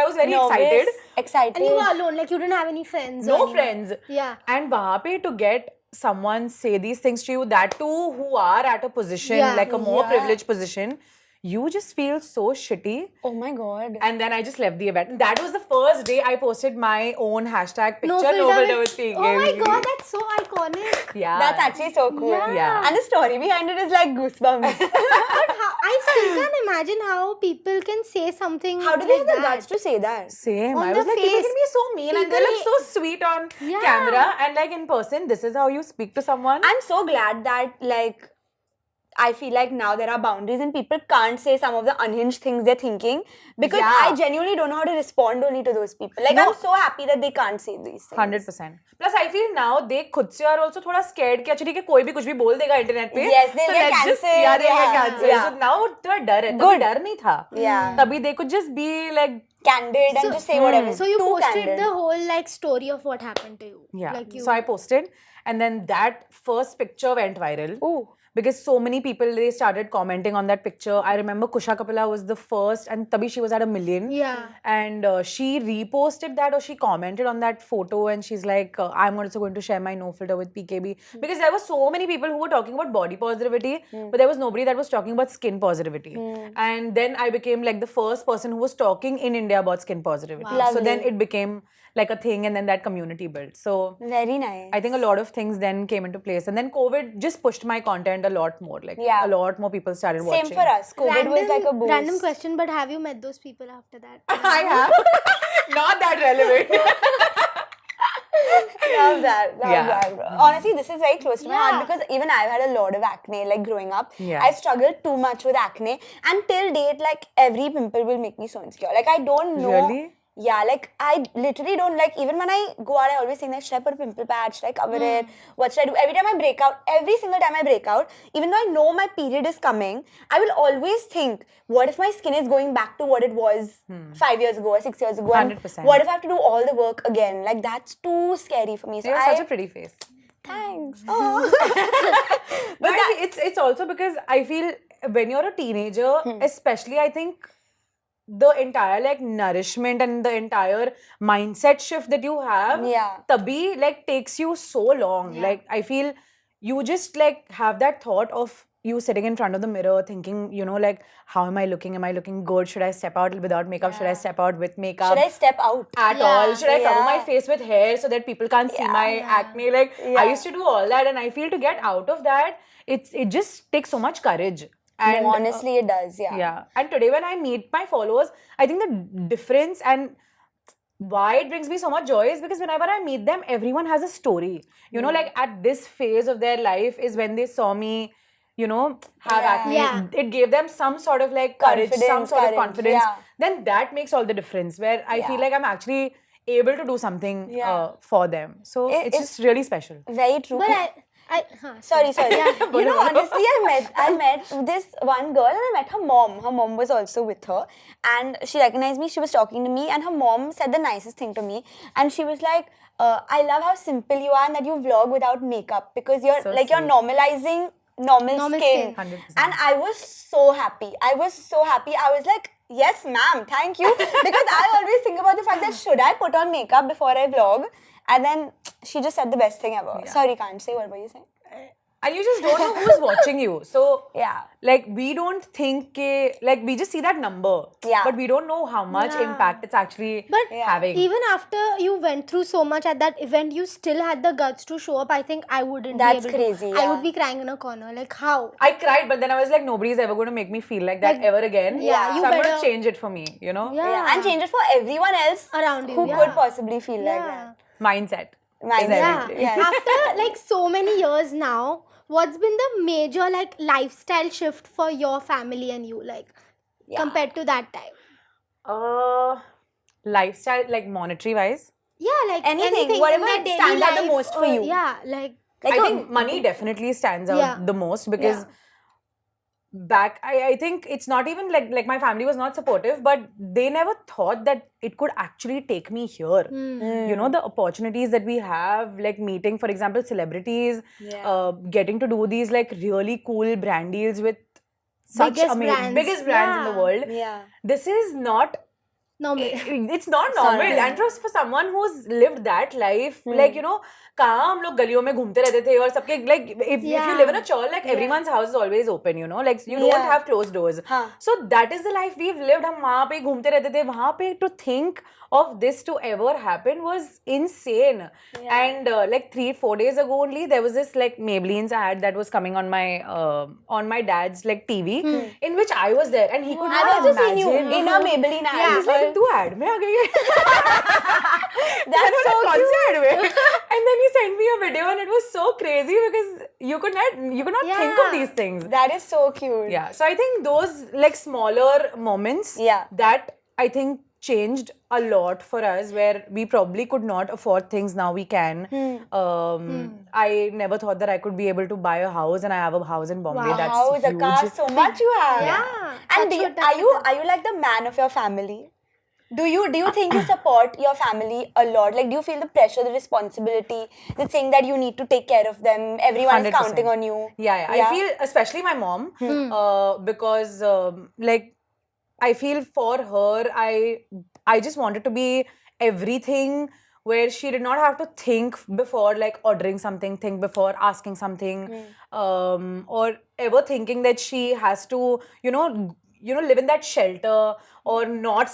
[SPEAKER 1] was very excited.
[SPEAKER 4] Excited.
[SPEAKER 3] And you were alone, like you didn't have any friends. or
[SPEAKER 1] No
[SPEAKER 3] anyone.
[SPEAKER 1] friends.
[SPEAKER 3] Yeah.
[SPEAKER 1] And wahan pe to get someone say these things to you, that too who are at a position,
[SPEAKER 3] Yeah.
[SPEAKER 1] like a more
[SPEAKER 4] Yeah.
[SPEAKER 1] privileged position, you just feel so shitty.
[SPEAKER 4] Oh my god.
[SPEAKER 1] And then I just left the event. And that was the first day I posted my own hashtag picture.
[SPEAKER 3] filter
[SPEAKER 1] No filter
[SPEAKER 3] with-
[SPEAKER 1] with Team
[SPEAKER 3] Oh my
[SPEAKER 1] Gaming.
[SPEAKER 3] god, that's so iconic.
[SPEAKER 1] Yeah.
[SPEAKER 4] That's actually so cool.
[SPEAKER 1] Yeah.
[SPEAKER 4] And the story behind it is like goosebumps.
[SPEAKER 3] But I still can't imagine how people can say something.
[SPEAKER 4] How do they
[SPEAKER 3] like
[SPEAKER 4] have the
[SPEAKER 3] that.
[SPEAKER 4] guts to say that?
[SPEAKER 1] Same.
[SPEAKER 3] On
[SPEAKER 1] I was
[SPEAKER 3] the
[SPEAKER 1] like, people
[SPEAKER 3] face,
[SPEAKER 1] can be so mean and they look so sweet on
[SPEAKER 3] Yeah.
[SPEAKER 1] camera, and like in person, this is how you speak to someone.
[SPEAKER 4] I'm so glad that like I feel like now there are boundaries and people can't say some of the unhinged things they're thinking, because
[SPEAKER 1] Yeah.
[SPEAKER 4] I genuinely don't know how to respond only to those people. Like
[SPEAKER 1] No.
[SPEAKER 4] I'm so happy that they can't say these things.
[SPEAKER 1] 100%. Plus, I feel now they खुद से are also थोड़ा scared कि अच्छा ठीक है कोई भी कुछ भी बोल देगा internet पे.
[SPEAKER 4] Yes, they'll
[SPEAKER 1] so
[SPEAKER 4] get
[SPEAKER 1] let's just,
[SPEAKER 4] cancelled,
[SPEAKER 1] yeah, they'll get
[SPEAKER 4] yeah,
[SPEAKER 1] cancelled.
[SPEAKER 4] yeah.
[SPEAKER 1] So now थोड़ा डर है.
[SPEAKER 4] Good.
[SPEAKER 1] तभी डर नहीं था.
[SPEAKER 4] Yeah.
[SPEAKER 1] तभी they could just be like,
[SPEAKER 4] Candid and just say whatever.
[SPEAKER 3] So you
[SPEAKER 4] Too
[SPEAKER 3] posted
[SPEAKER 4] candid.
[SPEAKER 3] the whole like story of what happened to you.
[SPEAKER 1] yeah.
[SPEAKER 3] Like you.
[SPEAKER 1] So I posted, and then that first picture went viral.
[SPEAKER 4] Ooh.
[SPEAKER 1] because so many people, they started commenting on that picture. I remember Kusha Kapila was the first, and tabhi she was at 1 million.
[SPEAKER 3] Yeah.
[SPEAKER 1] And she reposted that, or she commented on that photo, and she's like, I'm also going to share my no filter with PKB. Because there were so many people who were talking about body positivity, but there was nobody that was talking about skin positivity. And then I became like the first person who was talking in India about skin positivity.
[SPEAKER 4] Wow.
[SPEAKER 1] So then
[SPEAKER 4] Lovely.
[SPEAKER 1] it became like a thing, and then that community built. So
[SPEAKER 4] Very nice.
[SPEAKER 1] I think a lot of things then came into place, and then COVID just pushed my content a lot more. Like
[SPEAKER 4] Yeah.
[SPEAKER 1] a lot more people started watching.
[SPEAKER 4] Same for us. COVID was like a boost.
[SPEAKER 3] Random question, but have you met those people after that?
[SPEAKER 1] I have. Not that relevant.
[SPEAKER 4] Love that. Love
[SPEAKER 1] Yeah.
[SPEAKER 4] that, bro. Honestly, this is very close to my heart
[SPEAKER 3] Yeah.
[SPEAKER 4] because even I've had a lot of acne, like growing up.
[SPEAKER 1] Yeah.
[SPEAKER 4] I struggled too much with acne, and till date, like every pimple will make me so insecure. Like I don't know.
[SPEAKER 1] Really?
[SPEAKER 4] Yeah, like I literally don't like. Even when I go out, I always think that should I put a pimple patch? Should I cover it? What should I do? Every time I break out, every single time I break out, even though I know my period is coming, I will always think, what if my skin is going back to what it was 5 years ago or 6 years ago? And
[SPEAKER 1] 100%.
[SPEAKER 4] what if I have to do all the work again? Like that's too scary for me. So
[SPEAKER 1] You have such a pretty face.
[SPEAKER 4] thanks.
[SPEAKER 1] But it's also because I feel when you're a teenager, especially, I think the entire like nourishment and the entire mindset shift that you have,
[SPEAKER 4] Yeah.
[SPEAKER 1] tabhi like takes you so long. Like I feel you just like have that thought of you sitting in front of the mirror thinking, you know, like, how am I looking? Am I looking good? Should I step out without makeup? Should I step out with makeup?
[SPEAKER 4] Should I step out?
[SPEAKER 1] At all? Should I cover my
[SPEAKER 4] Yeah.
[SPEAKER 1] face with hair so that people can't see my acne? Like I used to do all that, and I feel to get out of that, it just takes so much courage. And
[SPEAKER 4] No, honestly, it does. Yeah.
[SPEAKER 1] yeah. And today when I meet my followers, I think the difference and why it brings me so much joy is because whenever I meet them, everyone has a story. You know, like at this phase of their life is when they saw me, you know, have acne.
[SPEAKER 3] Yeah.
[SPEAKER 1] It gave them some sort of like courage, some
[SPEAKER 4] Confidence,
[SPEAKER 1] sort of
[SPEAKER 4] courage,
[SPEAKER 1] confidence.
[SPEAKER 4] yeah.
[SPEAKER 1] Then that makes all the difference, where I feel
[SPEAKER 4] Yeah.
[SPEAKER 1] like I'm actually able to do something
[SPEAKER 4] Yeah.
[SPEAKER 1] for them. So it's
[SPEAKER 4] it's-
[SPEAKER 1] just really special.
[SPEAKER 4] Very true.
[SPEAKER 3] But
[SPEAKER 4] Sorry. You know, honestly, I met this one girl, and I met her mom. Her mom was also with her, and she recognized me. She was talking to me, and her mom said the nicest thing to me, and she was like, "I love how simple you are, and that you vlog without makeup because you're
[SPEAKER 1] So
[SPEAKER 4] like you're
[SPEAKER 1] sweet.
[SPEAKER 4] normalizing normal skin."
[SPEAKER 1] 100%.
[SPEAKER 4] And I was so happy. I was like, yes, ma'am, thank you. Because I always think about the fact that should I put on makeup before I vlog? And then she just said the best thing ever. Sorry, can't say. What were you saying?
[SPEAKER 1] And you just don't know who's watching you. So,
[SPEAKER 4] Yeah.
[SPEAKER 1] like, we don't think, like, we just see that number.
[SPEAKER 4] Yeah.
[SPEAKER 1] But we don't know how much
[SPEAKER 3] Yeah.
[SPEAKER 1] impact it's actually
[SPEAKER 3] But
[SPEAKER 1] having.
[SPEAKER 3] even after you went through so much at that event, you still had the guts to show up. I think I wouldn't
[SPEAKER 4] That's
[SPEAKER 3] be able
[SPEAKER 4] crazy,
[SPEAKER 3] to. I
[SPEAKER 4] yeah.
[SPEAKER 3] would be crying in a corner. Like, how?
[SPEAKER 1] I cried, but then I was like, nobody's ever going to make me feel like that
[SPEAKER 3] Like,
[SPEAKER 1] ever again.
[SPEAKER 3] yeah, you
[SPEAKER 1] so I'm going to
[SPEAKER 3] better-
[SPEAKER 1] change it for me, you know?
[SPEAKER 3] Yeah.
[SPEAKER 4] And change it for everyone else
[SPEAKER 3] Around you,
[SPEAKER 4] who
[SPEAKER 3] yeah.
[SPEAKER 4] could possibly feel like
[SPEAKER 3] Yeah.
[SPEAKER 4] that.
[SPEAKER 1] Mindset.
[SPEAKER 4] Mindset.
[SPEAKER 3] Yeah.
[SPEAKER 1] Exactly.
[SPEAKER 4] Yes.
[SPEAKER 3] After like so many years now, what's been the major like lifestyle shift for your family and you, like compared to that time?
[SPEAKER 1] Lifestyle, like monetary wise.
[SPEAKER 3] Yeah, like
[SPEAKER 4] Anything,
[SPEAKER 3] in
[SPEAKER 4] whatever
[SPEAKER 3] their daily
[SPEAKER 4] stands out the
[SPEAKER 3] life,
[SPEAKER 4] most for you.
[SPEAKER 3] Yeah, like
[SPEAKER 1] I think money definitely stands out
[SPEAKER 3] Yeah.
[SPEAKER 1] the most because
[SPEAKER 3] Yeah.
[SPEAKER 1] I think it's not even like my family was not supportive, but they never thought that it could actually take me here. You know, the opportunities that we have, like meeting, for example, celebrities, getting to do these like really cool brand deals with such
[SPEAKER 3] Biggest
[SPEAKER 1] amazing
[SPEAKER 3] brands,
[SPEAKER 1] biggest brands in the
[SPEAKER 3] yeah.
[SPEAKER 1] world.
[SPEAKER 4] Yeah.
[SPEAKER 1] This is not
[SPEAKER 3] normal.
[SPEAKER 1] it's not normal.
[SPEAKER 4] normal.
[SPEAKER 1] And for someone who's lived that life, like, you know, कहाँ हम लोग गलियों में घूमते रहते थे और सबके like if you
[SPEAKER 3] Yeah.
[SPEAKER 1] live in a chawl, like everyone's house is always open, you know, like you don't
[SPEAKER 4] Yeah.
[SPEAKER 1] have closed doors.
[SPEAKER 4] हाँ.
[SPEAKER 1] So that is the life we've lived. हम वहाँ पे घूमते रहते थे. वहाँ पे to think of this to ever happen was insane. And like 3-4 days ago only, there was this like Maybelline's ad that was coming on my dad's like TV, in which I was there, and he could
[SPEAKER 4] I've
[SPEAKER 1] not
[SPEAKER 4] also seen you
[SPEAKER 1] imagine.
[SPEAKER 4] in a Maybelline ad.
[SPEAKER 3] Yeah.
[SPEAKER 1] He's like, तू ad में आ गई है.
[SPEAKER 4] That's so
[SPEAKER 1] कौन
[SPEAKER 4] cute.
[SPEAKER 1] से ad में? And then he sent me a video, and it was so crazy because you could not think of
[SPEAKER 3] Yeah.
[SPEAKER 1] these things.
[SPEAKER 4] That is so cute.
[SPEAKER 1] Yeah, so I think those like smaller moments,
[SPEAKER 4] Yeah.
[SPEAKER 1] that I think changed a lot for us, where we probably could not afford things, now we can. I never thought that I could be able to buy a house, and I have a house in Bombay.
[SPEAKER 3] Wow.
[SPEAKER 1] That's
[SPEAKER 4] House, a
[SPEAKER 1] huge.
[SPEAKER 4] car, so much you have.
[SPEAKER 3] Yeah.
[SPEAKER 4] And
[SPEAKER 3] Touch wood,
[SPEAKER 4] are
[SPEAKER 3] touch
[SPEAKER 4] you
[SPEAKER 3] wood.
[SPEAKER 4] are you like the man of your family? Do you think you support your family a lot? Like, do you feel the pressure, the responsibility, the thing that you need to take care of them? Everyone is
[SPEAKER 1] 100%.
[SPEAKER 4] counting on you.
[SPEAKER 1] Yeah. I feel, especially my mom, because like I feel for her, I just wanted to be everything, where she did not have to think before like ordering something, think before asking something, or ever thinking that she has to, live in that shelter or not,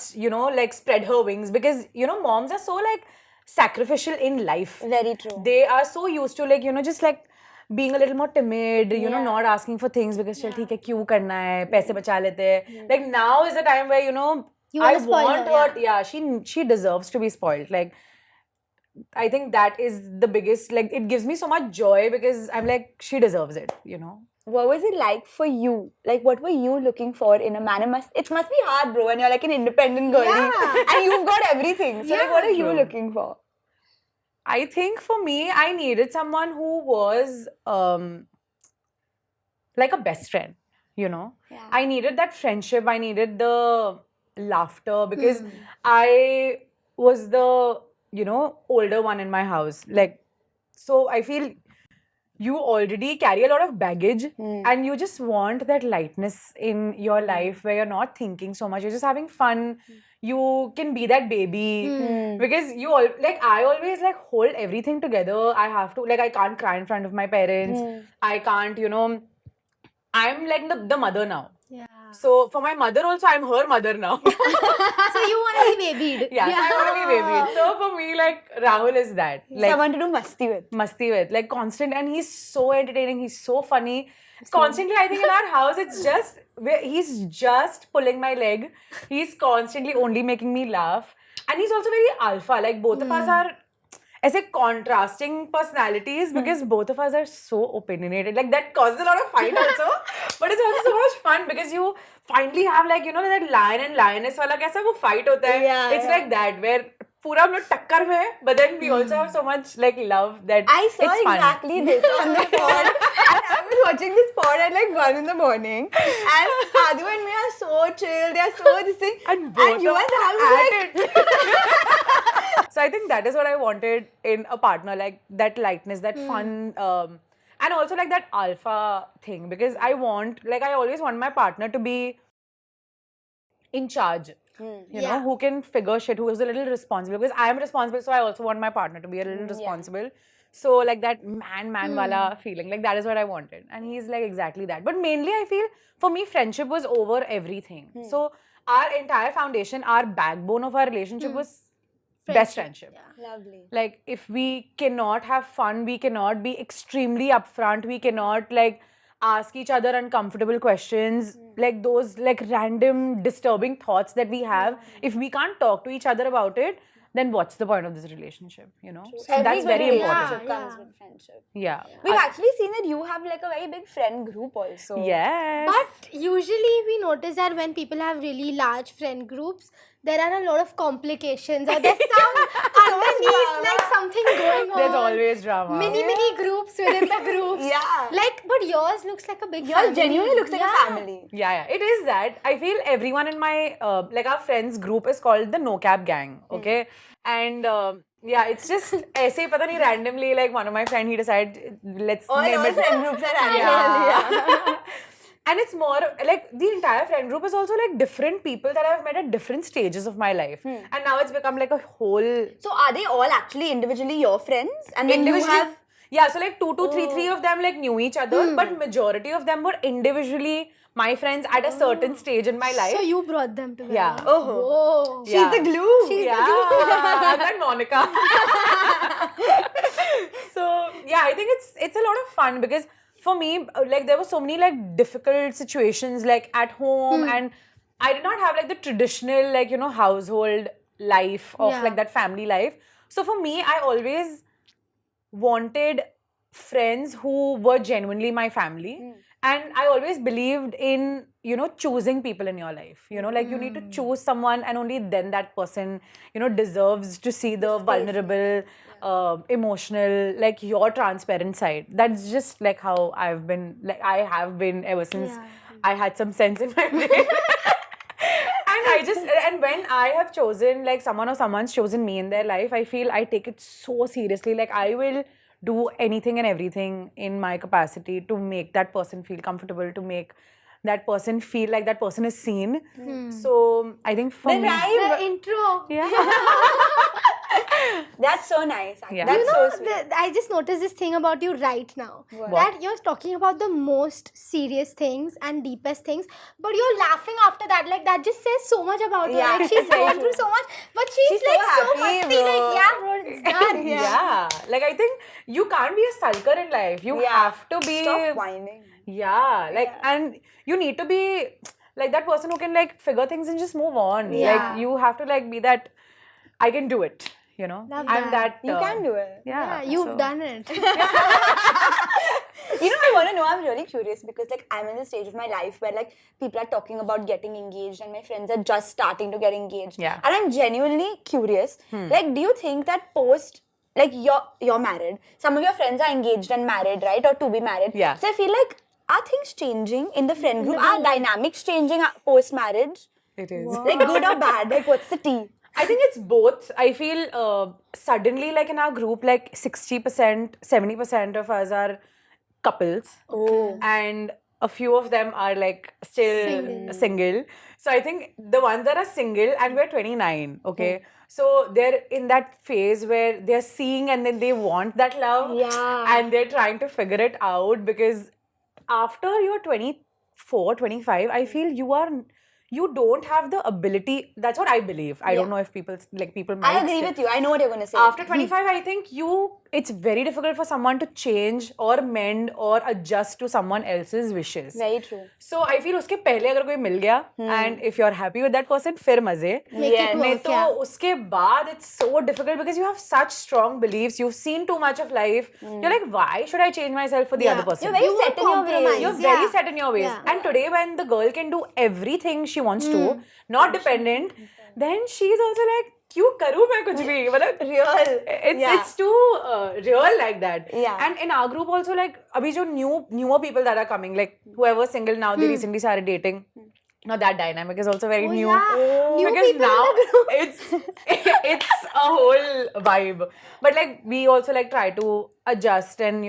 [SPEAKER 1] like spread her wings, because moms are so like sacrificial in life.
[SPEAKER 4] Very true.
[SPEAKER 1] They are so used to like just like being a little more timid, not asking for things because चल ठीक है क्यों करना है पैसे बचा लेते हैं. Like now is the time where
[SPEAKER 3] You
[SPEAKER 1] I
[SPEAKER 3] wanna spoil
[SPEAKER 1] want
[SPEAKER 3] her,
[SPEAKER 1] her. Yeah, she deserves to be spoiled. Like I think that is the biggest. Like it gives me so much joy because I'm like she deserves it.
[SPEAKER 4] What was it like for you? Like, what were you looking for in a man? It must be hard, bro, when you're like an independent girl and you've got everything. So, like, what are you
[SPEAKER 1] True.
[SPEAKER 4] looking for?
[SPEAKER 1] I think for me, I needed someone who was like a best friend,
[SPEAKER 4] Yeah.
[SPEAKER 1] I needed that friendship. I needed the laughter because I was the, older one in my house. Like, so I feel you already carry a lot of baggage and you just want that lightness in your life where you're not thinking so much. You're just having fun. You can be that baby because I always like hold everything together. I have to, like, I can't cry in front of my parents. I can't, I'm like the mother now.
[SPEAKER 3] Yeah.
[SPEAKER 1] So for my mother also, I'm her mother now.
[SPEAKER 3] So you want to be babied.
[SPEAKER 1] Yeah, so I want to be baby. So for me, like, Rahul is that. Like,
[SPEAKER 4] Someone to do masti with.
[SPEAKER 1] like constant, and he's so entertaining, he's so funny. Constantly, I think in our house, it's just, he's just pulling my leg. He's constantly only making me laugh. And he's also very alpha. Like, both of us are ऐसे contrasting personalities because both of us are so opinionated. Like, that causes a lot of fight also. But it's also so much fun because you finally have, like, that lion and lioness wala kaisa wo fight hota hai.
[SPEAKER 4] Yeah,
[SPEAKER 1] It's like that, where पूरा हम लोग टक्कर में है, but then we also have so much like love that
[SPEAKER 4] I saw
[SPEAKER 1] it's fun.
[SPEAKER 4] exactly this on the pod. And I was watching this pod at like 1 in the morning. And Adu and me are so chill. They are so this thing.
[SPEAKER 1] And both
[SPEAKER 4] you
[SPEAKER 1] of
[SPEAKER 4] and
[SPEAKER 1] us
[SPEAKER 4] Rahul
[SPEAKER 1] are
[SPEAKER 4] like,
[SPEAKER 1] at it. So I think that is what I wanted in a partner, like that lightness, that fun, and also like that alpha thing, because I always want my partner to be in charge. You know, who can figure shit, who is a little responsible, because I am responsible, so I also want my partner to be a little responsible. So like that man wala feeling, like that is what I wanted, and he's like exactly that. But mainly I feel for me friendship was over everything. So our entire foundation, our backbone of our relationship was best friendship.
[SPEAKER 4] lovely.
[SPEAKER 1] Like if we cannot have fun, we cannot be extremely upfront, we cannot like ask each other uncomfortable questions, like those like random disturbing thoughts that we have. If we can't talk to each other about it, then what's the point of this relationship, you know? So that's very
[SPEAKER 4] Every
[SPEAKER 1] important.
[SPEAKER 4] relationship comes with friendship.
[SPEAKER 1] Yeah.
[SPEAKER 4] We've actually seen that you have like a very big friend group also.
[SPEAKER 1] Yes.
[SPEAKER 3] But usually we notice that when people have really large friend groups, there are a lot of complications or there's some underneath like something going on.
[SPEAKER 1] There's always drama.
[SPEAKER 3] mini groups within the groups.
[SPEAKER 4] Yeah.
[SPEAKER 3] Like, but yours looks like a big
[SPEAKER 4] Yours
[SPEAKER 3] family.
[SPEAKER 4] genuinely looks like a family.
[SPEAKER 1] Yeah, it is that. I feel everyone in my, like our friends group is called the No Cap Gang, okay? And yeah, it's just, ऐसे ही पता नहीं randomly, like one of my friend, he decided, let's name
[SPEAKER 4] All
[SPEAKER 1] it.
[SPEAKER 4] friend groups are random.
[SPEAKER 1] Yeah. And it's more like the entire friend group is also like different people that I've met at different stages of my life. And now it's become like a whole...
[SPEAKER 4] So are they all actually individually your friends? And then you have...
[SPEAKER 1] Yeah, so like three of them like knew each other, but majority of them were individually my friends at a certain stage in my life.
[SPEAKER 3] So you brought them together.
[SPEAKER 1] Yeah.
[SPEAKER 3] Oh.
[SPEAKER 4] She's the glue.
[SPEAKER 1] She's the glue. I'm like Monica. So yeah, I think it's a lot of fun because for me, like there were so many like difficult situations like at home, and I did not have like the traditional like household life of like that family life. So for me, I always wanted friends who were genuinely my family. And I always believed in, choosing people in your life. Like you need to choose someone and only then that person, deserves to see the vulnerable, emotional, like your transparent side. That's just like how I have been ever since I had some sense in my brain. And I just, and when I have chosen, like someone or someone's chosen me in their life, I feel I take it so seriously. Like I will do anything and everything in my capacity to make that person feel comfortable, to make that person feel like that person is seen. So I think for
[SPEAKER 4] The
[SPEAKER 1] me,
[SPEAKER 4] rhyme.
[SPEAKER 3] The intro.
[SPEAKER 1] yeah.
[SPEAKER 4] That's so nice.
[SPEAKER 1] Yeah.
[SPEAKER 4] That's
[SPEAKER 3] You know,
[SPEAKER 4] so sweet.
[SPEAKER 3] I just noticed this thing about you right now.
[SPEAKER 4] What?
[SPEAKER 3] That you're talking about the most serious things and deepest things, but you're laughing after that. Like, that just says so much about her.
[SPEAKER 4] Yeah,
[SPEAKER 3] Like, she's
[SPEAKER 4] very
[SPEAKER 3] gone
[SPEAKER 4] true.
[SPEAKER 3] through so much, but she's
[SPEAKER 4] so
[SPEAKER 3] like so
[SPEAKER 4] happy,
[SPEAKER 3] musty.
[SPEAKER 4] bro.
[SPEAKER 3] Like, yeah, bro, it's done.
[SPEAKER 1] Yeah. Like I think you can't be a sulker in life. You
[SPEAKER 4] Yeah.
[SPEAKER 1] have to be.
[SPEAKER 4] Stop whining.
[SPEAKER 1] Yeah. Like, and you need to be like that person who can like figure things and just move on.
[SPEAKER 3] Yeah.
[SPEAKER 1] Like you have to like be that. I can do it. You know.
[SPEAKER 3] Love
[SPEAKER 1] I'm
[SPEAKER 3] that.
[SPEAKER 1] that.
[SPEAKER 4] You can do it.
[SPEAKER 1] Yeah.
[SPEAKER 3] Yeah, you've
[SPEAKER 1] so-
[SPEAKER 3] done it.
[SPEAKER 4] You know, I want to know, I'm really curious because like I'm in the stage of my life where like people are talking about getting engaged and my friends are just starting to get engaged.
[SPEAKER 1] Yeah.
[SPEAKER 4] And I'm genuinely curious. Like, do you think that post, like you're married, some of your friends are engaged and married, right? Or to be married.
[SPEAKER 1] Yeah.
[SPEAKER 4] So I feel like, are things changing in the friend group? Are dynamics changing post marriage?
[SPEAKER 1] It is.
[SPEAKER 4] Like good or bad? Like what's the tea?
[SPEAKER 1] I think it's both. I feel suddenly, like in our group, like 60%, 70% of us are couples.
[SPEAKER 4] Oh.
[SPEAKER 1] And a few of them are like still single. So I think the ones that are single, and we're 29, okay? So they're in that phase where they're seeing and then they want that love.
[SPEAKER 4] Yeah.
[SPEAKER 1] And they're trying to figure it out because after you're 24, 25, I feel you don't have the ability. That's what I believe. I don't know if people might
[SPEAKER 4] I agree
[SPEAKER 1] say-
[SPEAKER 4] with you. I know what you're going to say.
[SPEAKER 1] After 25, I think it's very difficult for someone to change or mend or adjust to someone else's wishes.
[SPEAKER 4] Very true.
[SPEAKER 1] So I feel उसके पहले अगर कोई मिल गया and if you're happy with that person फिर मजे.
[SPEAKER 3] Make it
[SPEAKER 4] Yes.
[SPEAKER 1] नहीं
[SPEAKER 3] work,
[SPEAKER 1] तो
[SPEAKER 3] yeah.
[SPEAKER 1] उसके बाद it's so difficult because you have such strong beliefs. You've seen too much of life. You're like, why should I change myself for the other person?
[SPEAKER 4] You're very
[SPEAKER 3] You
[SPEAKER 4] set
[SPEAKER 3] won't
[SPEAKER 4] in your ways.
[SPEAKER 3] compromise.
[SPEAKER 1] You're
[SPEAKER 3] Yeah.
[SPEAKER 1] very set in your ways.
[SPEAKER 3] Yeah.
[SPEAKER 1] And today, when the girl can do everything she wants to, not dependent, then she's also like, क्यों करूँ मैं कुछ भी? मतलब
[SPEAKER 4] Real.
[SPEAKER 1] it's too real like that.
[SPEAKER 4] Yeah.
[SPEAKER 1] And in our group also, like abhi jo newer people that are coming, like whoever's single now, they recently started dating. Now that dynamic is also very
[SPEAKER 3] Oh,
[SPEAKER 1] new.
[SPEAKER 3] yeah. New
[SPEAKER 1] Because
[SPEAKER 3] people in
[SPEAKER 1] now
[SPEAKER 3] the group.
[SPEAKER 1] it's a whole vibe. But like we also like try to adjust and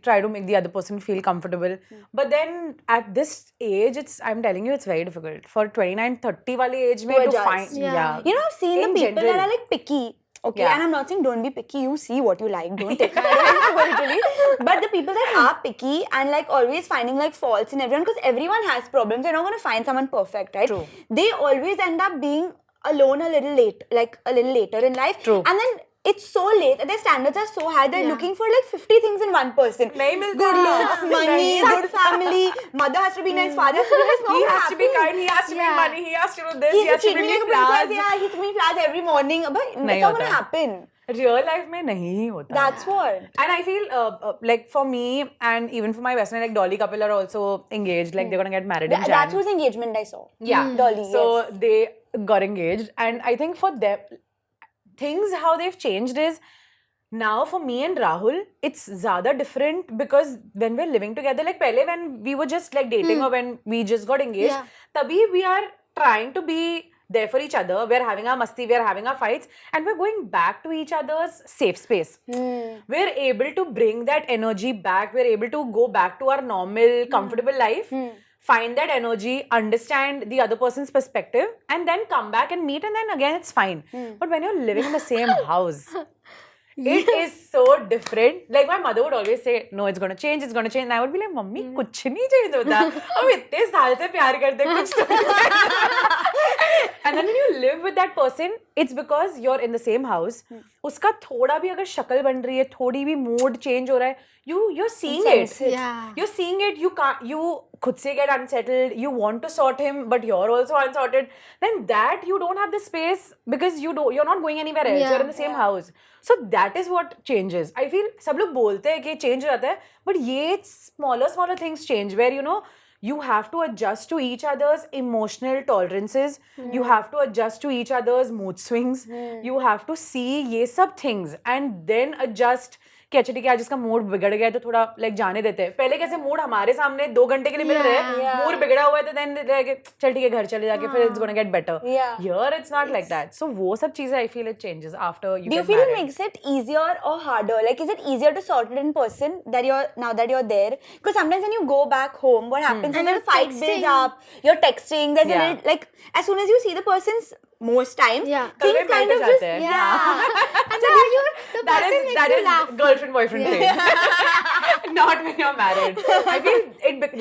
[SPEAKER 1] try to make the other person feel comfortable. But then at this age, I'm telling you, it's very difficult for 29, 30 wale age mein to
[SPEAKER 4] adjust.
[SPEAKER 1] find.
[SPEAKER 3] Yeah.
[SPEAKER 4] You know, I've seen
[SPEAKER 1] In
[SPEAKER 4] the people
[SPEAKER 1] general.
[SPEAKER 4] that are like picky. Okay,
[SPEAKER 1] Yeah.
[SPEAKER 4] and I'm not saying don't be picky. You see what you like. Don't take my advice totally. But the people that are picky and like always finding like faults in everyone, because everyone has problems. You're not going to find someone perfect, right?
[SPEAKER 1] True.
[SPEAKER 4] They always end up being alone a little later in life.
[SPEAKER 1] True.
[SPEAKER 4] And then it's so late. Their standards are so high. They're
[SPEAKER 3] Yeah.
[SPEAKER 4] looking for like 50 things in one person.
[SPEAKER 1] नहीं मिलता.
[SPEAKER 4] Good looks, money,
[SPEAKER 1] नहीं.
[SPEAKER 4] good family. Mother has to be nice. Father has to be nice. No,
[SPEAKER 1] He has to be
[SPEAKER 4] happy.
[SPEAKER 1] kind, he has to
[SPEAKER 3] Yeah.
[SPEAKER 1] make money, he has to do this,
[SPEAKER 4] He
[SPEAKER 1] he
[SPEAKER 4] has
[SPEAKER 1] has
[SPEAKER 4] to
[SPEAKER 1] to
[SPEAKER 4] treat me
[SPEAKER 1] bring
[SPEAKER 4] like
[SPEAKER 1] me
[SPEAKER 4] a princess.
[SPEAKER 1] flowers.
[SPEAKER 4] Yeah, he has to bring me flowers every morning. But it's
[SPEAKER 1] नहीं
[SPEAKER 4] not going to
[SPEAKER 1] होता.
[SPEAKER 4] happen.
[SPEAKER 1] Real life में नहीं होता.
[SPEAKER 4] That's what.
[SPEAKER 1] And I feel like for me and even for my best friend, like Dolly couple are also engaged. Like they're gonna get married in Jan.
[SPEAKER 4] That's whose engagement I saw.
[SPEAKER 1] Yeah.
[SPEAKER 4] Dolly,
[SPEAKER 1] So
[SPEAKER 4] yes.
[SPEAKER 1] they got engaged, and I think for them, things how they've changed is now for me and Rahul, it's zyada different because when we're living together, like pehle when we were just like dating or when we just got engaged,
[SPEAKER 3] Yeah.
[SPEAKER 1] tabhi we are trying to be there for each other. We're having our masti, we're having our fights, and we're going back to each other's safe space. We're able to bring that energy back. We're able to go back to our normal, comfortable life. Find that energy, understand the other person's perspective, and then come back and meet, and then again it's fine. But when you're living in the same house, it is so different. Like my mother would always say, "No, it's gonna change. It's gonna change." And I would be like, "Mummy, कुछ नहीं change होता. हम इतने साल से प्यार करते हैं, कुछ तो." And then when you live with that person, it's because you're in the same house. उसका थोड़ा भी अगर शक्ल बन रही है, थोड़ी भी mood change हो रहा है, you're seeing it.
[SPEAKER 3] Yeah.
[SPEAKER 1] You're seeing it. You खुद से get unsettled. You want to sort him, but you're also unsorted. Then that you don't have the space because you're not going anywhere else.
[SPEAKER 3] Yeah.
[SPEAKER 1] You're in the same house. So that is what changes. I feel सब लोग बोलते हैं कि change हो जाता है, but ये smaller things change where you have to adjust to each other's emotional tolerances. You have to adjust to each other's mood swings. You have to see ये सब things and then adjust कि अच्छा ठीक है आज इसका mood बिगड़ गया है तो थोड़ा लाइक जाने देते हैं. पहले कैसे मूड हमारे सामने 2 घंटे के लिए मिल रहे हैं,
[SPEAKER 4] Yeah.
[SPEAKER 1] मूड बिगड़ा हुआ है तो देन चल ठीक है घर चले जाके फिर it's gonna get better.
[SPEAKER 4] Yeah.
[SPEAKER 1] Here it's not like that. So वो सब चीजें I feel it changes after you
[SPEAKER 4] Do you
[SPEAKER 1] get
[SPEAKER 4] feel it
[SPEAKER 1] married.
[SPEAKER 4] makes it easier or harder? Like, is it easier to sort it in person that now that you're there? Because sometimes when you go back home, what happens is
[SPEAKER 3] And
[SPEAKER 4] the
[SPEAKER 3] you're
[SPEAKER 4] fight
[SPEAKER 3] texting.
[SPEAKER 4] builds up. You're texting. There's a
[SPEAKER 1] Yeah.
[SPEAKER 4] little, like, as soon as you see the person's most times,
[SPEAKER 3] Yeah.
[SPEAKER 4] things
[SPEAKER 1] तभी
[SPEAKER 4] kind
[SPEAKER 1] mill
[SPEAKER 4] of
[SPEAKER 1] जाते
[SPEAKER 4] just
[SPEAKER 1] हैं.
[SPEAKER 3] Yeah. And then the
[SPEAKER 1] That
[SPEAKER 3] person
[SPEAKER 1] is
[SPEAKER 3] makes you laugh.
[SPEAKER 1] girlfriend boyfriend thing. Not when you're married. I feel